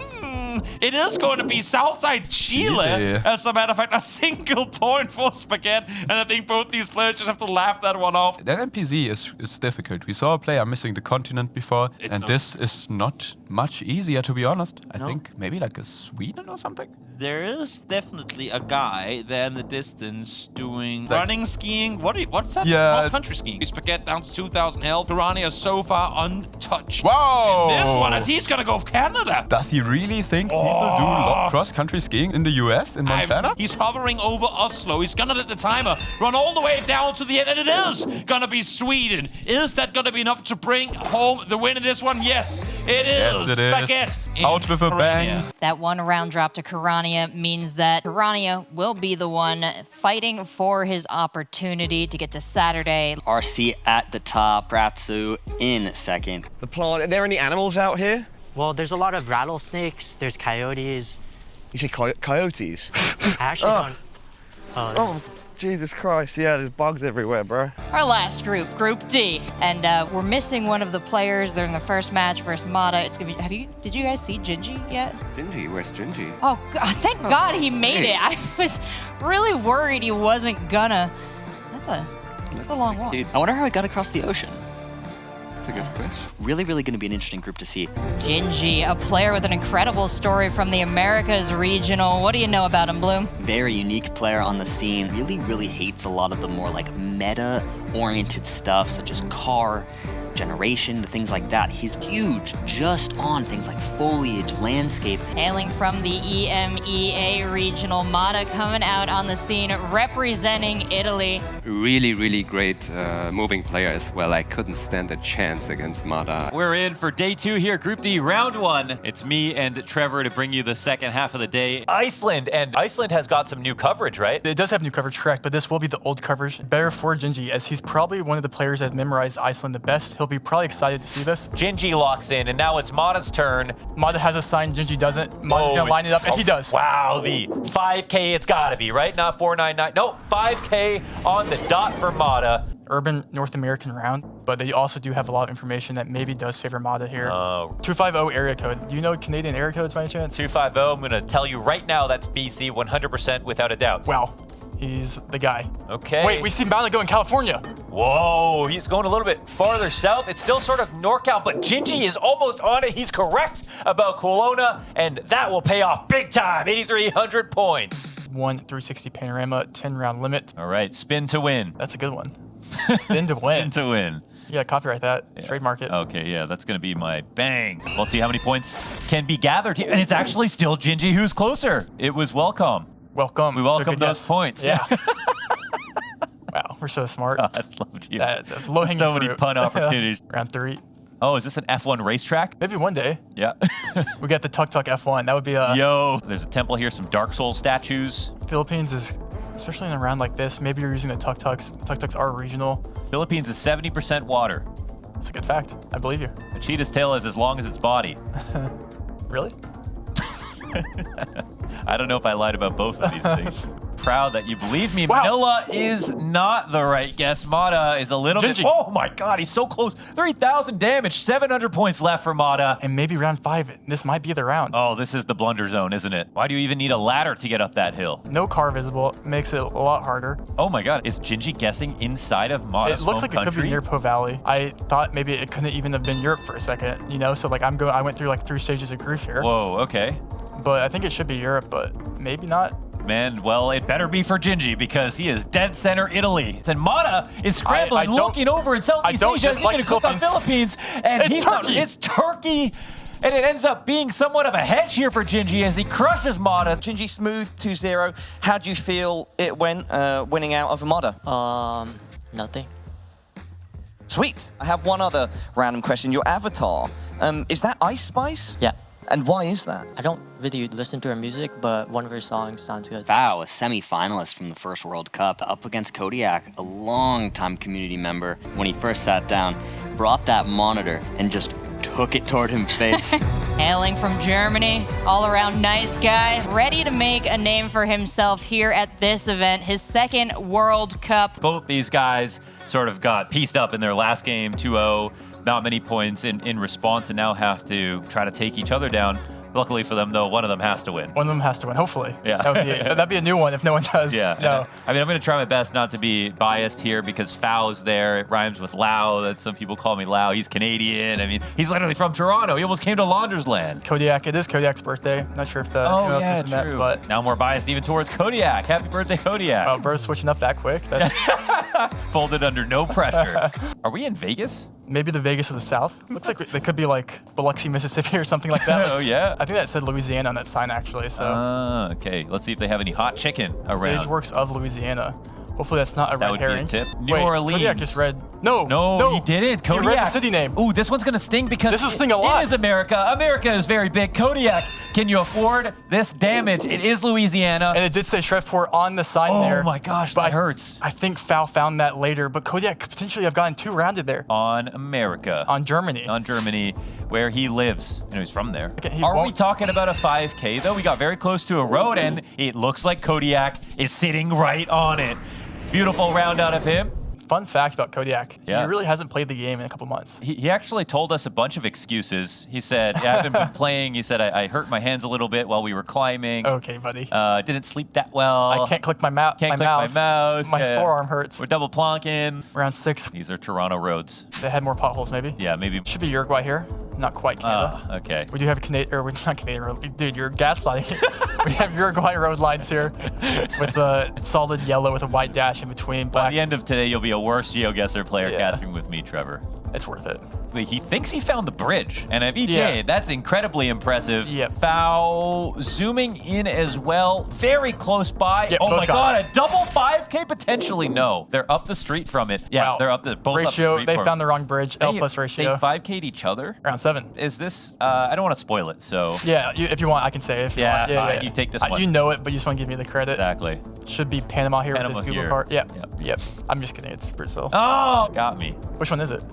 It is going to be Southside Chile. Yeah. As a matter of fact, a single point for Spaghet. And I think both these players just have to laugh that one off. That NPC is difficult. We saw a player missing the continent before, and this is not much easier, to be honest. I think maybe like a Sweden or something. There is definitely a guy there in the distance doing running skiing. What's that? Yeah. Cross-country skiing. Spaghet down to 2,000 health. Kirania so far untouched. Whoa! In this one, as he's gonna go Canada. Does he really think people do cross-country skiing in the US, in Montana? He's hovering over Oslo. He's gonna let the timer run all the way down to the end, and it is gonna be Sweden. Is that gonna be enough to bring home the win in this one? Yes, it is. Yes, it is. Spaghet in Out with a bang. Kirania. That one round drop to Kirania means that Kirania will be the one fighting for his opportunity to get to Saturday. RC at the top, Kratsooo in second. The plant. Are there any animals out here? Well, there's a lot of rattlesnakes, there's coyotes. You say coyotes? I actually don't... Oh, Jesus Christ. Yeah, there's bugs everywhere, bro. Our last group, Group D, and we're missing one of the players. They're in the first match versus Mada. It's gonna be. Did you guys see Gingi yet? Gingi, where's Gingi? Oh, God, thank God he made it. I was really worried he wasn't gonna. That's a long walk. I wonder how he got across the ocean. That's a good question. Really going to be an interesting group to see. Gingi, a player with an incredible story from the Americas regional. What do you know about him, Bloom? Very unique player on the scene. Really hates a lot of the more like meta-oriented stuff, such as car generation, the things like that. He's huge just on things like foliage, landscape. Hailing from the EMEA regional, Mada coming out on the scene representing Italy. Really great moving player as well. I couldn't stand a chance against Mada. We're in for day 2 here, Group D, round 1. It's me and Trevor to bring you the second half of the day. Iceland, and Iceland has got some new coverage, right? It does have new coverage, correct, but this will be the old coverage. Better for Gingi, as he's probably one of the players that has memorized Iceland the best. He'll be probably excited to see this. Gingi locks in, and now it's Mada's turn. Mada has a sign, Gingi doesn't. Mada's gonna line it up, and he does. Wow, the 5K it's gotta be, right? Not 499. No, 5K on the dot for Mada. Urban North American round, but they also do have a lot of information that maybe does favor Mada here. Oh. 250 area code. Do you know Canadian area codes by any chance? 250, I'm gonna tell you right now that's BC 100% without a doubt. Wow. He's the guy. Okay. Wait, we see Mada go in California. Whoa, he's going a little bit farther south. It's still sort of NorCal, but Gingi is almost on it. He's correct about Kelowna, and that will pay off big time. 8,300 points. 1 360 panorama, 10 round limit. All right, spin to win. That's a good one. Spin to win. Spin to win. Yeah, copyright that. Trademark it. Okay, yeah, that's going to be my bang. We'll see how many points can be gathered here. And it's actually still Gingi who's closer. It was welcome. Welcome. We welcome those points. Yeah. Wow, we're so smart. I loved you. That's low-hanging So many fruit. pun opportunities. Round 3. Oh, is this an F1 racetrack? Maybe one day. Yeah. We got the Tuk Tuk F1. That would be a... Yo, there's a temple here, some Dark Souls statues. Philippines is, especially in a round like this, maybe you're using the Tuk Tuks. Tuk Tuks are regional. Philippines is 70% water. That's a good fact. I believe you. A cheetah's tail is as long as its body. Really? I don't know if I lied about both of these things. Proud that you believe me. Wow. Manila is not the right guess. Mada is a little bit... Gingi. Oh my God, he's so close. 3,000 damage, 700 points left for Mada. And maybe round 5, this might be the round. Oh, this is the blunder zone, isn't it? Why do you even need a ladder to get up that hill? No car visible, makes it a lot harder. Oh my God, is Gingi guessing inside of Mada's It looks home like it could be country? near Po Valley. I thought maybe it couldn't even have been Europe for a second, you know? So like I went through like 3 stages of grief here. Whoa, okay. But I think it should be Europe, but maybe not. Man, well, it better be for Gingi because he is dead center Italy. And Mada is scrambling, looking over in Southeast Asia. He's going to click on Philippines. And It's Turkey. It's Turkey. And it ends up being somewhat of a hedge here for Gingi as he crushes Mada. Gingi smooth 2-0. How do you feel it went winning out over Mada? Nothing. Sweet. I have one other random question. Your avatar, is that Ice Spice? Yeah. And why is that? I don't really listen to her music, but one of her songs sounds good. Vow, a semi-finalist from the first World Cup, up against Kodiak, a long-time community member. When he first sat down, brought that monitor and just took it toward him face. Hailing from Germany, all-around nice guy, ready to make a name for himself here at this event, his second World Cup. Both these guys sort of got pieced up in their last game, 2-0. Not many points in response and now have to try to take each other down. Luckily for them, though, one of them has to win. One of them has to win, hopefully. Yeah. That'd be a new one if no one does. Yeah. No. I mean, I'm going to try my best not to be biased here because Fao's there. It rhymes with Lao. That some people call me Lao. He's Canadian. I mean, he's literally from Toronto. He almost came to Laundersland. Kodiak. It is Kodiak's birthday. Not sure if the Oh, anyone else yeah, mentioned true. that, but now more biased even towards Kodiak. Happy birthday, Kodiak. wow, bro's switching up that quick. That's Folded under no pressure. Are we in Vegas? maybe the Vegas of the South. Looks like they could be like Biloxi, Mississippi, or something like that. Oh yeah. I think that said Louisiana on that sign actually. So. Okay. Let's see if they have any hot chicken around. Stageworks of Louisiana. Hopefully that's not a That red would herring. be a tip. New Wait, Orleans. Kodiak just read. No, No, he didn't. He read the Kodiak. city name. Ooh, this one's gonna sting because This will sting a lot. It is America. America is very big. Kodiak, can you afford this damage? It is Louisiana. And it did say Shreveport on the sign there. Oh my gosh, But that hurts. I think Fao found that later, but Kodiak could potentially have gotten 2 rounded there. On America. On Germany. On Germany, where he lives. You know, he's from there. Okay, he Are we won't- talking about a 5K though? We got very close to a road and it looks like Kodiak is sitting right on it. Beautiful round out of him. Fun fact about Kodiak. Yeah. He really hasn't played the game in a couple months. He actually told us a bunch of excuses. He said, yeah, I haven't been playing. He said, I hurt my hands a little bit while we were climbing. Okay, buddy. Didn't sleep that well. I can't click my mouse. Can't click my mouse. My Yeah. forearm hurts. We're double plonking. Round 6. These are Toronto roads. They had more potholes, maybe. Yeah, maybe. Should be Uruguay here. Not quite Canada. Okay. We do have Canadian, or we're not Canadian road. Dude, you're gaslighting. We have Uruguay road lines here with a solid yellow with a white dash in between. By Black. the end of today, you'll be a worse GeoGuessr player Yeah. casting with me, Trevor. It's worth it. Wait, he thinks he found the bridge. And if he Yeah. did, that's incredibly impressive. Yep. Foul zooming in as well. Very close by. Yep, Oh both my got god, a double 5K potentially? No. They're up the street from it. Yeah, Wow. they're up the both up the Ratio, street they from found it. the wrong bridge. L plus ratio. They 5K'd each other. Round 7. Is this, I don't want to spoil it, so. Yeah, if you want, I can say it. If you Yeah, want. fine. You take this one. You know it, but you just want to give me the credit. Exactly. Should be Panama here Panama with this Google here. card. Yeah. Yep. I'm just kidding. It's Brazil. Oh, got me. Which one is it?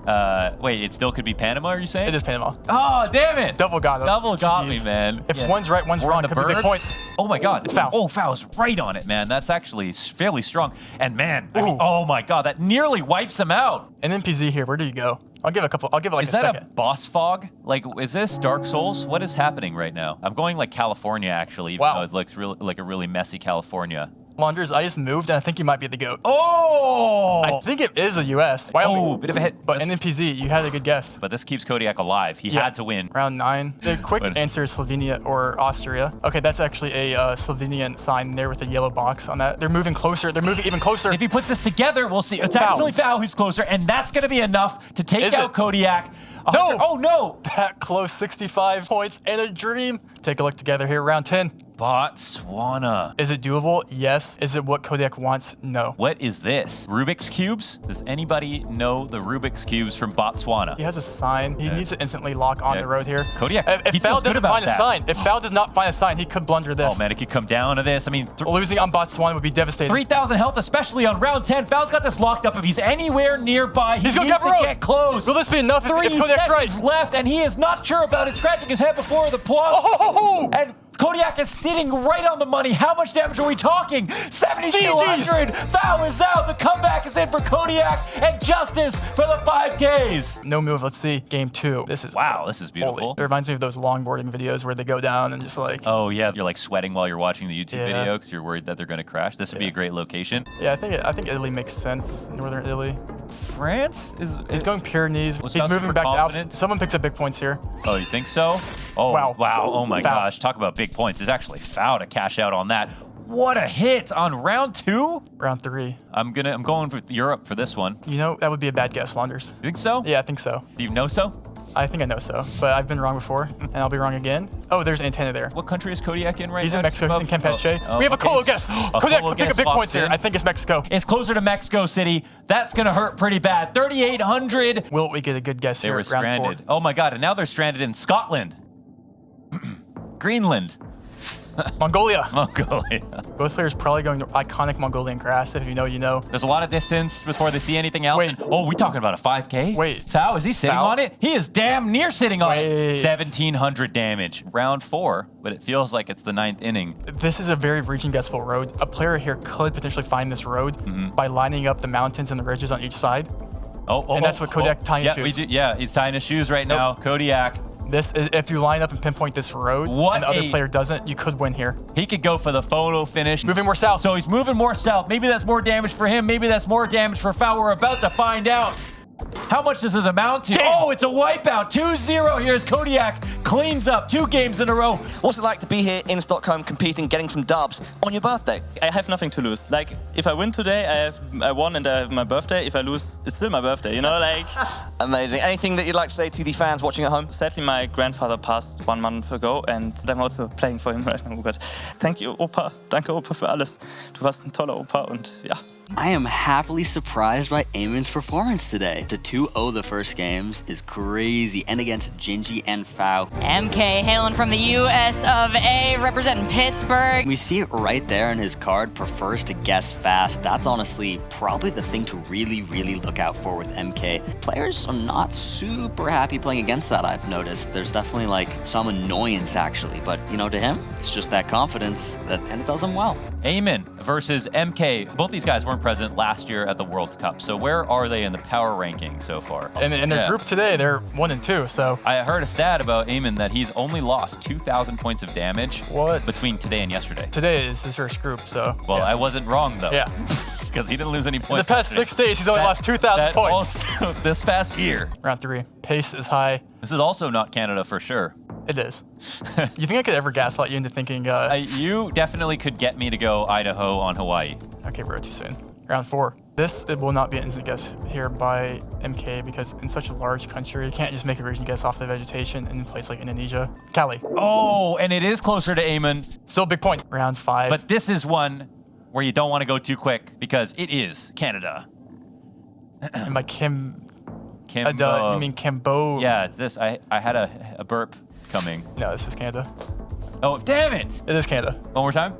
Wait, it still could be Panama, are you saying? It is Panama. Oh, damn it. Double got it. Double got me, GGs. man. If one's right, one's We're wrong, in the could be big birds. points. Oh my god. It's foul. Oh, foul's right on it, man. That's actually fairly strong. And man, I mean, Ooh. oh my god, that nearly wipes him out. An NPZ here. Where do you go? I'll give it like Is a that second. a boss fog? Like, is this Dark Souls? What is happening right now? I'm going like California, actually, even Wow. though it looks really, like a really messy California. Launders, I just moved, and I think you might be the GOAT. Oh! I think it is the U.S. Wyoming. Oh, bit of a hit. But NPZ, you had a good guess. But this keeps Kodiak alive. He Yeah. had to win. Round 9. The quick But- answer is Slovenia or Austria. Okay, that's actually a Slovenian sign there with a yellow box on that. They're moving closer. They're moving even closer. If he puts this together, we'll see. It's Foul. actually Foul who's closer, and that's going to be enough to take Is out it? Kodiak. No! Oh, no! That close, 65 points and a dream. Take a look together here, round 10. Botswana. Is it doable? Yes. Is it what Kodiak wants? No. What is this? Rubik's Cubes? Does anybody know the Rubik's Cubes from Botswana? He has a sign. He needs to instantly lock on Yeah. the road here. Kodiak, If he Foul feels good doesn't about find a that. sign, if Foul does not find a sign, he could blunder this. Oh, man, it could come down to this. I mean, Losing on Botswana would be devastating. 3,000 health, especially on round 10. Foul's got this locked up. If he's anywhere nearby, he He's gonna needs cap a to road. get close. Will this be enough if 3 Kodiak's right? seconds left, and he is not sure about it. Scratching his head before the plug. Oh! And Kodiak is sitting right on the money. How much damage are we talking? 7,200. Foul is out. The comeback is in for Kodiak, and justice for the 5Ks. No move. Let's see. Game 2. This is Wow, this is beautiful. holy. It reminds me of those longboarding videos where they go down and just like. Oh yeah, you're like sweating while you're watching the YouTube Yeah. video because you're worried that they're going to crash. This would be a great location. Yeah, I think Italy makes sense. Northern Italy. France is. He's going Pyrenees. Was He's not moving super back to confident. Alps. Someone picks up big points here. Oh, you think so? Oh Wow. wow! Oh my Foul. gosh! Talk about big points. It's actually Foul to cash out on that. What a hit on round 2. Round 3. I'm going with Europe for this one. You know, that would be a bad guess, Launders. You think so? Yeah, I think so. Do you know so? I think I know so, but I've been wrong before, and I'll be wrong again. Oh, there's antenna there. What country is Kodiak in right He's now? in Mexico. He's in Campeche. Oh, We have a okay. Colo guess. A Kodiak Colo will pick guess up big locked points here. in. I think it's Mexico. It's closer to Mexico City. That's going to hurt pretty bad. 3,800. Will we get a good guess They here were at round stranded. 4? Oh my god, and now they're stranded in Scotland. Greenland. Mongolia. Mongolia. Both players probably going to iconic Mongolian grass. If you know, you know. There's a lot of distance before they see anything else. Wait. And, oh, we talking about a 5K? Wait. Foul, is he sitting Foul? on it? He is damn near sitting on it. Wait. 1,700 damage. Round 4, but it feels like it's the 9th inning. This is a very region guessable road. A player here could potentially find this road by lining up the mountains and the ridges on each side. Oh, And that's what Kodiak tying his yeah, shoes. Yeah, he's tying his shoes right now. Kodiak. This is, if you line up and pinpoint this road and the other player doesn't, you could win here. He could go for the photo finish. Moving more south. So he's moving more south. Maybe that's more damage for him. Maybe that's more damage for Foul. We're about to find out. How much does this amount to? Oh, it's a wipeout. 2-0. Here's Kodiak. Cleans up 2 games in a row. What's it like to be here in Stockholm competing, getting some dubs on your birthday? I have nothing to lose. Like, if I win today, I won and I have my birthday. If I lose, it's still my birthday, you know, like... Amazing. Anything that you'd like to say to the fans watching at home? Sadly, my grandfather passed 1 month ago and I'm also playing for him right now. But thank you, Opa. Danke, Opa, für alles. Du warst ein toller Opa und ja. I am happily surprised by Amon's performance today. To 2-0 the first games is crazy, and against Gingi and Foul. MK hailing from the US of A, representing Pittsburgh. We see it right there in his card, prefers to guess fast. That's honestly probably the thing to really look out for with MK. Players are not super happy playing against that, I've noticed. There's definitely like some annoyance actually, but you know, to him, it's just that confidence and it does him well. Amon versus MK. Both these guys weren't present last year at the World Cup. So where are they in the power ranking so far? In their group today, they're 1 and 2. So I heard a stat about Amon that he's only lost 2,000 points of damage between today and yesterday. Today is his first group, so. Well, I wasn't wrong though. Yeah. Because he didn't lose any points. In the past 6 days, he's only lost 2,000 points. Also, this past year. Round 3. Pace is high. This is also not Canada for sure. It is. You think I could ever gaslight you into thinking... you definitely could get me to go Idaho on Hawaii. Okay, bro, too soon. Round 4. This it will not be an instant guess here by MK because in such a large country, you can't just make a region guess off the vegetation in a place like Indonesia. Cali. Oh, and it is closer to Amon. Still a big point. Round 5. But this is one where you don't want to go too quick because it is Canada. And by Kimbo. You mean Kimbo? Yeah, it's this. I had a burp coming. No, this is Canada. Oh, damn it! It is Canada. One more time?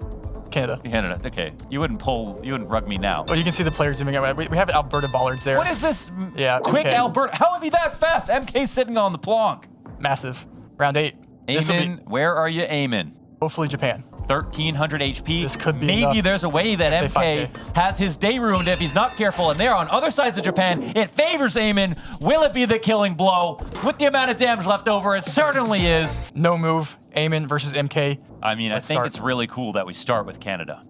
Canada. Canada, okay. You wouldn't rug me now. Well, you can see the players zooming out. We have Alberta bollards there. What is this? Yeah, quick okay. Alberta. How is he that fast? MK's sitting on the plonk. Massive. Round 8. Amon, where are you aiming? Hopefully Japan. 1,300 HP. This could be Maybe enough. there's a way that MK has his day ruined if he's not careful, and they're on other sides of Japan. It favors Amon. Will it be the killing blow? With the amount of damage left over, it certainly is. No move. Amon versus MK. I mean, I think it's really cool that we start with Canada.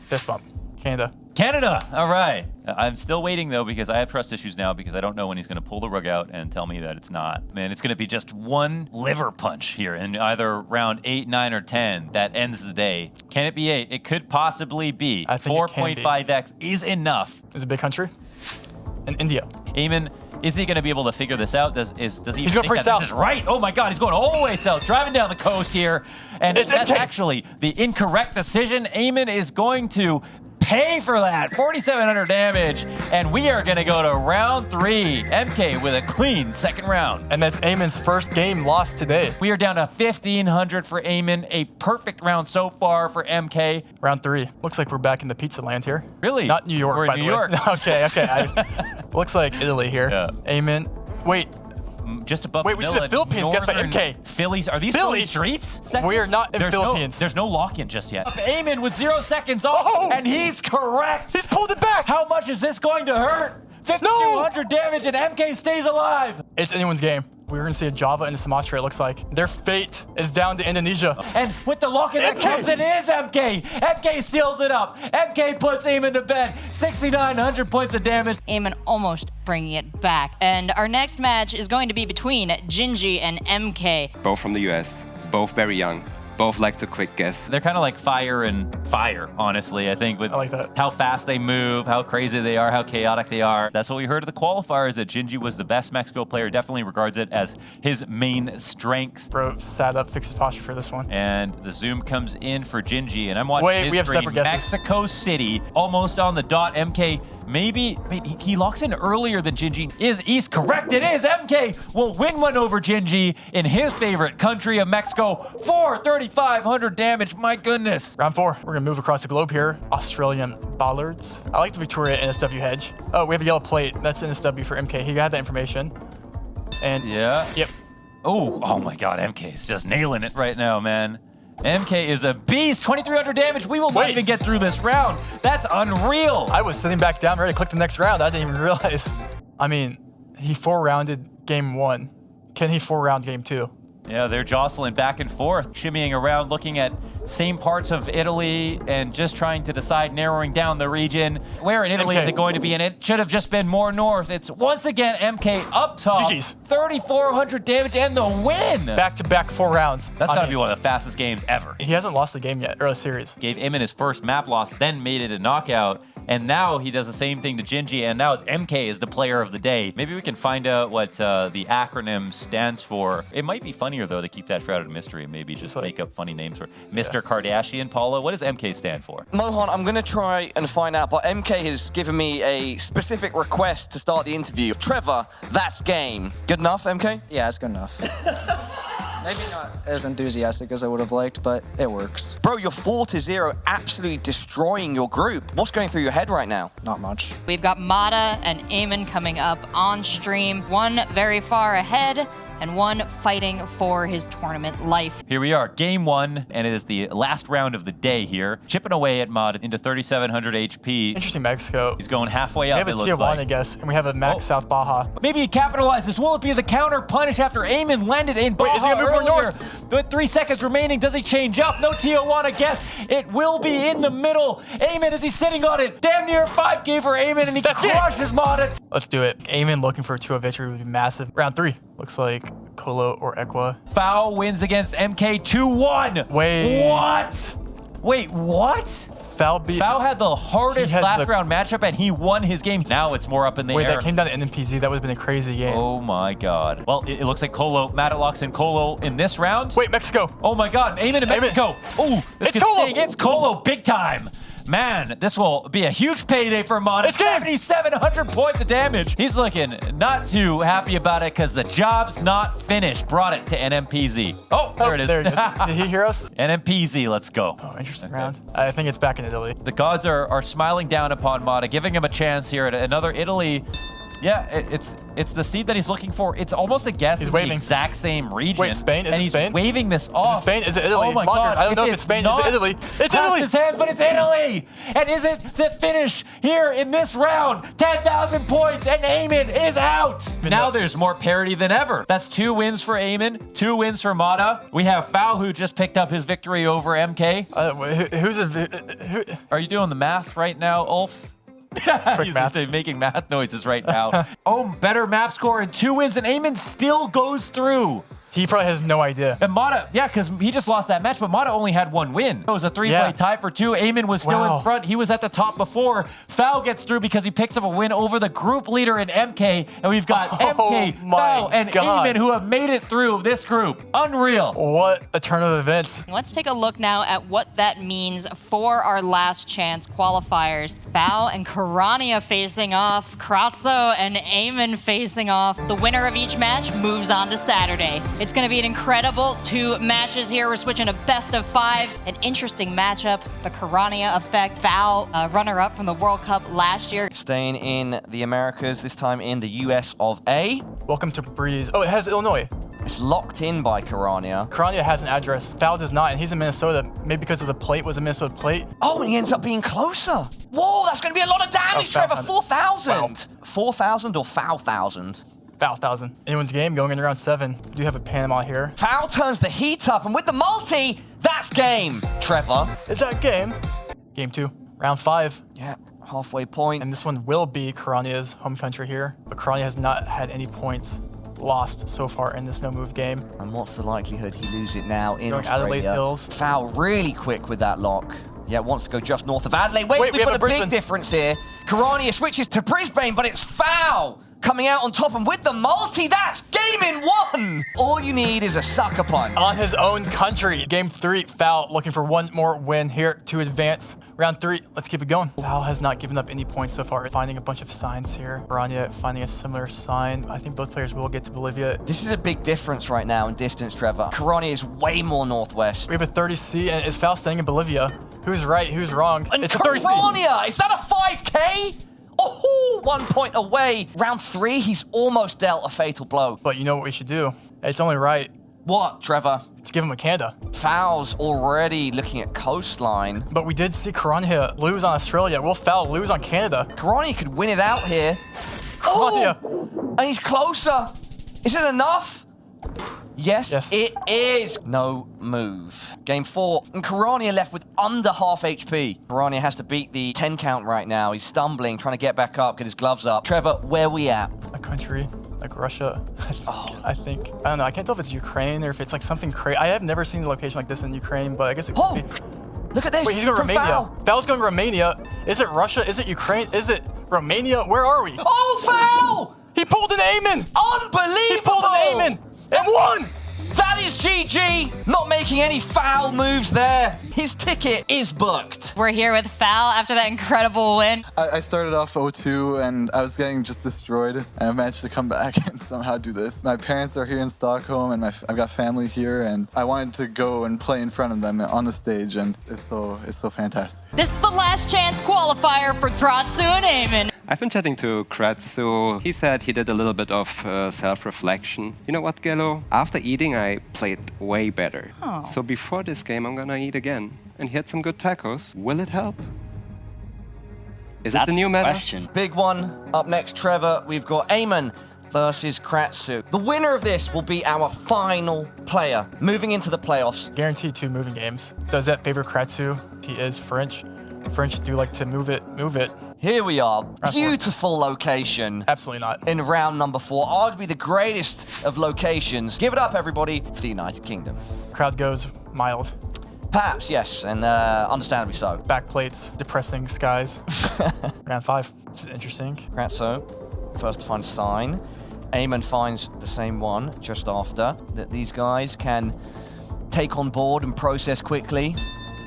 Fist bump. Canada. Canada! All right. I'm still waiting, though, because I have trust issues now because I don't know when he's going to pull the rug out and tell me that it's not. Man, it's going to be just one liver punch here in either round 8, 9, or 10 that ends the day. Can it be 8? It could possibly be. I think 4.5x is enough. It's a big country. And India. Amon, is he going to be able to figure this out? Does he he's going pretty south. This is right? Oh my God, he's going all the way south, driving down the coast here. And that's actually the incorrect decision. Amon is going to pay for that. 4,700 damage, and we are going to go to round 3. MK with a clean second round. And that's Amon's first game lost today. We are down to 1,500 for Amon. A perfect round so far for MK. Round 3. Looks like we're back in the pizza land here. Really? Not New York, we're by in the New way. York. Okay. Looks like Italy here. Yeah. Amon. Wait. Just above we see the Philippines guessed by MK. Phillies? Are these Philly streets? We are not in Philippines. There's no lock-in just yet. Amon with 0 seconds off, and he's correct. He's pulled it back. How much is this going to hurt? 5,200 damage, and MK stays alive. It's anyone's game. We're going to see a Java and a Sumatra, it looks like. Their fate is down to Indonesia. And with the lock-in that comes, it is MK. MK steals it up. MK puts Amon to bed. 6,900 points of damage. Amon almost bringing it back. And our next match is going to be between Gingi and MK. Both from the US, both very young. Both like to quick guess. They're kind of like fire and fire, honestly, I think, with I like that. How fast they move, how crazy they are, how chaotic they are. That's what we heard of the qualifiers, that Gingi was the best Mexico player, definitely regards it as his main strength. Bro, sat up, fixed his posture for this one. And the zoom comes in for Gingi, and I'm watching his we have screen. separate guesses. Mexico City, almost on the dot. MK, maybe, wait, he locks in earlier than Gingi. Is East correct? It is. MK will win one over Gingi in his favorite country of Mexico. 3,500 damage, my goodness. Round 4, we're gonna move across the globe here. Australian bollards. I like the Victoria NSW hedge. Oh, we have a yellow plate. That's NSW for MK. He got that information. And yeah. Yep. Oh my God, MK is just nailing it right now, man. MK is a beast. 2,300 damage. We will not even get through this round. That's unreal. I was sitting back down ready to click the next round. I didn't even realize. I mean, he 4-rounded game 1. Can he 4-round game 2? Yeah, they're jostling back and forth, shimmying around, looking at same parts of Italy and just trying to decide, narrowing down the region. Where in Italy is it going to be? And it should have just been more north. It's once again MK up top. GG's. 3,400 damage and the win. Back-to-back 4 rounds. That's got to be one of the fastest games ever. He hasn't lost a game yet, or a series. Gave Amon his first map loss, then made it a knockout. And now he does the same thing to Gingi, and now it's MK is the player of the day. Maybe we can find out what the acronym stands for. It might be funnier, though, to keep that shrouded mystery and maybe just make up funny names for Mr. Kardashian. Paula, what does MK stand for? Mohan, I'm going to try and find out, but MK has given me a specific request to start the interview. Trevor, that's game. Good enough, MK? Yeah, it's good enough. Maybe not as enthusiastic as I would have liked, but it works. Bro, you're 4-0, absolutely destroying your group. What's going through your head right now? Not much. We've got Mada and Amon coming up on stream. One very far ahead and one fighting for his tournament life. Here we are, game 1, and it is the last round of the day here. Chipping away at Mada into 3,700 HP. Interesting Mexico. He's going halfway up, We have a tier 1, I guess, and we have a max South Baja. Maybe he capitalizes. Will it be the counter punish after Amon landed in Baja? Wait, is he gonna move more north? With 3 seconds remaining, does he change up? No Tijuana guess. It will be in the middle. Amon, is he sitting on it? Damn near 5K for Amon, and he crushes Mada. Let's do it. Amon looking for a 2-0 victory would be massive. Round 3. Looks like Colo or Equa. Foul wins against MK 2-1. Wait. What? Wait, what? Foul had the hardest last round matchup, and he won his game. Now it's more up in the air. Wait, that came down to NMPZ. That would have been a crazy game. Oh my god. Well, it looks like Colo, Mada locks in Colo in this round. Wait, Mexico. Oh my god, Amon in Mexico. Oh, it's Colo. It's Colo big time. Man, this will be a huge payday for Mada. It's 7,700 points of damage. He's looking not too happy about it because the job's not finished. Brought it to NMPZ. Oh, there it is. There it is. Did he hear us? NMPZ, let's go. Oh, interesting round. I think it's back in Italy. The gods are smiling down upon Mada, giving him a chance here at another Italy. Yeah, it's the seed that he's looking for. It's almost a guess. He's waving. The exact same region. Wait, Spain? Is and it Spain? He's waving this off. Is it Spain? Is it Italy? Oh my god! I don't know if it's Spain. Is it Italy? It's Italy! His hand, but it's Italy! And is it the finish here in this round? 10,000 points, and Amon is out! Now there's more parity than ever. That's 2 wins for Amon, 2 wins for Mada. We have Foul, who just picked up his victory over MK. Are you doing the math right now, Ulf? He's making math noises right now. Oh, better map score and 2 wins, and Amon still goes through. He probably has no idea. And Mada, yeah, because he just lost that match, but Mada only had 1 win. It was a 3-play tie for 2. Amon was still in front. He was at the top before. Foul gets through because he picks up a win over the group leader in MK, and we've got MK, Foul, and Amon who have made it through this group. Unreal. What a turn of events. Let's take a look now at what that means for our last chance qualifiers. Foul and Kirania facing off. Kratsooo and Amon facing off. The winner of each match moves on to Saturday. It's going to be an incredible 2 matches here. We're switching to best of 5s. An interesting matchup. The Kirania effect. Foul, runner-up from the World Cup last year. Staying in the Americas, this time in the US of A. Welcome to Breeze. Oh, it has Illinois. It's locked in by Kirania. Kirania has an address. Foul does not, and he's in Minnesota. Maybe because of the plate was a Minnesota plate. Oh, and he ends up being closer. Whoa, that's going to be a lot of damage, Trevor. 4,000. Wow. 4,000 or Foul 1,000? Foul 1,000. Anyone's game going in round 7. We do have a Panama here. Foul turns the heat up, and with the multi, that's game, Trevor. Is that game? Game 2. Round 5. Yeah, halfway point. And this one will be Kirania's home country here. But Kirania has not had any points lost so far in this no-move game. And what's the likelihood he loses it now in Going Australia? Adelaide Hills. Foul really quick with that lock. Yeah, wants to go just north of Adelaide. Wait, we've got a big difference here. Kirania switches to Brisbane, but it's Foul coming out on top, and with the multi, that's game in 1. All you need is a sucker punch. On his own country. Game 3, Foul looking for 1 more win here to advance. Round 3, let's keep it going. Foul has not given up any points so far. Finding a bunch of signs here. Kirania finding a similar sign. I think both players will get to Bolivia. This is a big difference right now in distance, Trevor. Kirania is way more northwest. We have a 30C, and is Foul staying in Bolivia? Who's right? Who's wrong? And it's Kirania, a 30C. is that a 5K? Oh, 1 point away. Round 3, he's almost dealt a fatal blow. But you know what we should do? It's only right. What, Trevor? Let's give him a Canada. Foul's already looking at coastline. But we did see Kirania lose on Australia. Will Foul lose on Canada? Kirania could win it out here. Kirania. Oh, and he's closer. Is it enough? Yes, it is. No move. Game 4. And Kirania left with under half HP. Kirania has to beat the 10 count right now. He's stumbling, trying to get back up, get his gloves up. Trevor, where we at? A country like Russia. I think. I don't know. I can't tell if it's Ukraine or if it's like something crazy. I have never seen a location like this in Ukraine, but I guess it could be. Look at this. Wait, he's going to Romania. Foul. Foul's going to Romania. Is it Russia? Is it Ukraine? Is it Romania? Where are we? Oh, foul! He pulled an Amon! Unbelievable! He pulled an Amon and won! That is GG! Not making any foul moves there. His ticket is booked. We're here with Foul after that incredible win. I started off 0-2 and I was getting just destroyed. And I managed to come back and somehow do this. My parents are here in Stockholm and I've got family here, and I wanted to go and play in front of them on the stage, and it's so fantastic. This is the last chance qualifier for Kratsooo and Amon. I've been chatting to Kratsooo. He said he did a little bit of self-reflection. You know what, Gello? After eating, I played way better. Oh. So before this game, I'm gonna eat again. And he had some good tacos. Will it help? Is it the new meta? Question. Big one. Up next, Trevor, we've got Amon versus Kratsooo. The winner of this will be our final player moving into the playoffs. Guaranteed 2 moving games. Does that favor Kratsooo? He is French. French do like to move it. Here we are. Beautiful location. Absolutely not. In round number 4. Arguably the greatest of locations. Give it up, everybody, for the United Kingdom. Crowd goes mild. Perhaps, yes, and understandably so. Backplates, depressing skies. Round 5. This is interesting. Kratsooo, first to find a sign. Amon finds the same one just after. That these guys can take on board and process quickly.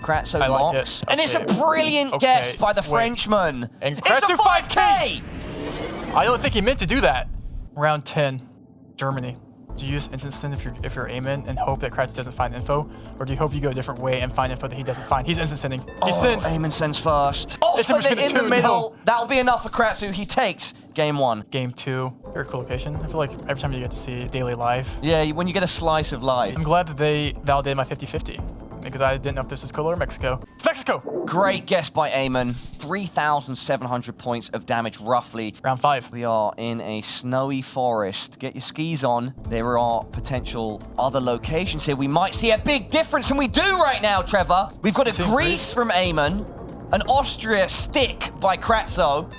Kratsooo locks. And it's a brilliant guess by the Frenchman. And it's a 5K! I don't think he meant to do that. Round 10, Germany. Do you use instant send if you're Amon and hope that Kratsooo doesn't find info? Or do you hope you go a different way and find info that he doesn't find? He's instant sending. He sends. Amon sends first. It's Put it in the middle. No. That'll be enough for Kratsooo. He takes game 1. Game 2, very cool location. I feel like every time you get to see daily life. Yeah, when you get a slice of life. I'm glad that they validated my 50-50. Because I didn't know if this is Cola or Mexico. It's Mexico! Great guess by Amon. 3,700 points of damage, roughly. Round 5. We are in a snowy forest. Get your skis on. There are potential other locations here. We might see a big difference, and we do right now, Trevor. We've got a Greece from Amon, an Austria stick by Kratsooo.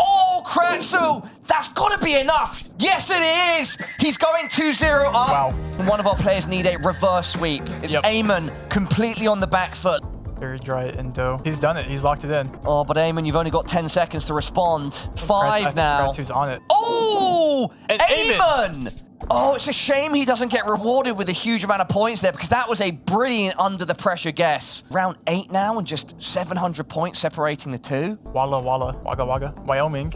Oh, Kratsooo! That's got to be enough! Yes, it is! He's going 2-0 up. Wow. And one of our players need a reverse sweep. It's Amon completely on the back foot. Very dry Indo. He's done it. He's locked it in. Oh, but Amon, you've only got 10 seconds to respond. 5 now. Kratsoo's on it. Oh! And Amon! Oh, it's a shame he doesn't get rewarded with a huge amount of points there, because that was a brilliant under-the-pressure guess. Round 8 now, and just 700 points separating the two. Walla Walla. Wagga Wagga. Wyoming.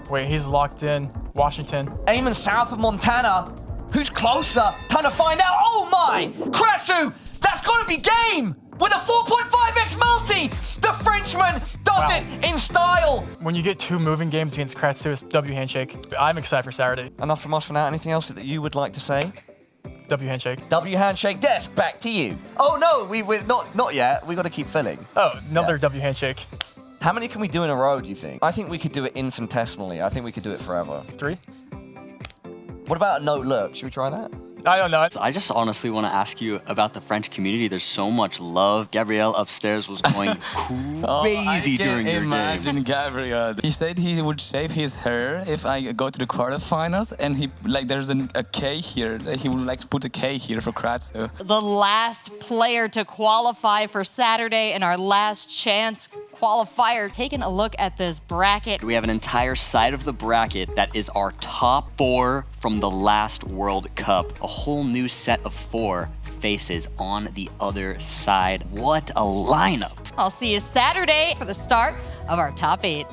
Wait, he's locked in. Washington. Amon south of Montana. Who's closer? Time to find out. Oh my! Kratsooo! That's got to be game! With a 4.5x multi! The Frenchman does it in style! When you get 2 moving games against Kratsooo, it's W handshake. I'm excited for Saturday. Enough from us for now. Anything else that you would like to say? W handshake. W handshake desk, back to you. Oh no, we're not yet. We got to keep filling. Oh, another W handshake. How many can we do in a row, do you think? I think we could do it infinitesimally. I think we could do it forever. 3? What about a no look? Should we try that? I don't know. So I just honestly want to ask you about the French community. There's so much love. Gabrielle upstairs was going crazy during your game. Imagine Gabrielle. He said he would shave his hair if I go to the quarterfinals, and he there's a K here. He would like to put a K here for Kratsooo. The last player to qualify for Saturday and our last chance qualifier. Taking a look at this bracket. We have an entire side of the bracket that is our top 4 from the last World Cup. A whole new set of 4 faces on the other side. What a lineup. I'll see you Saturday for the start of our top 8.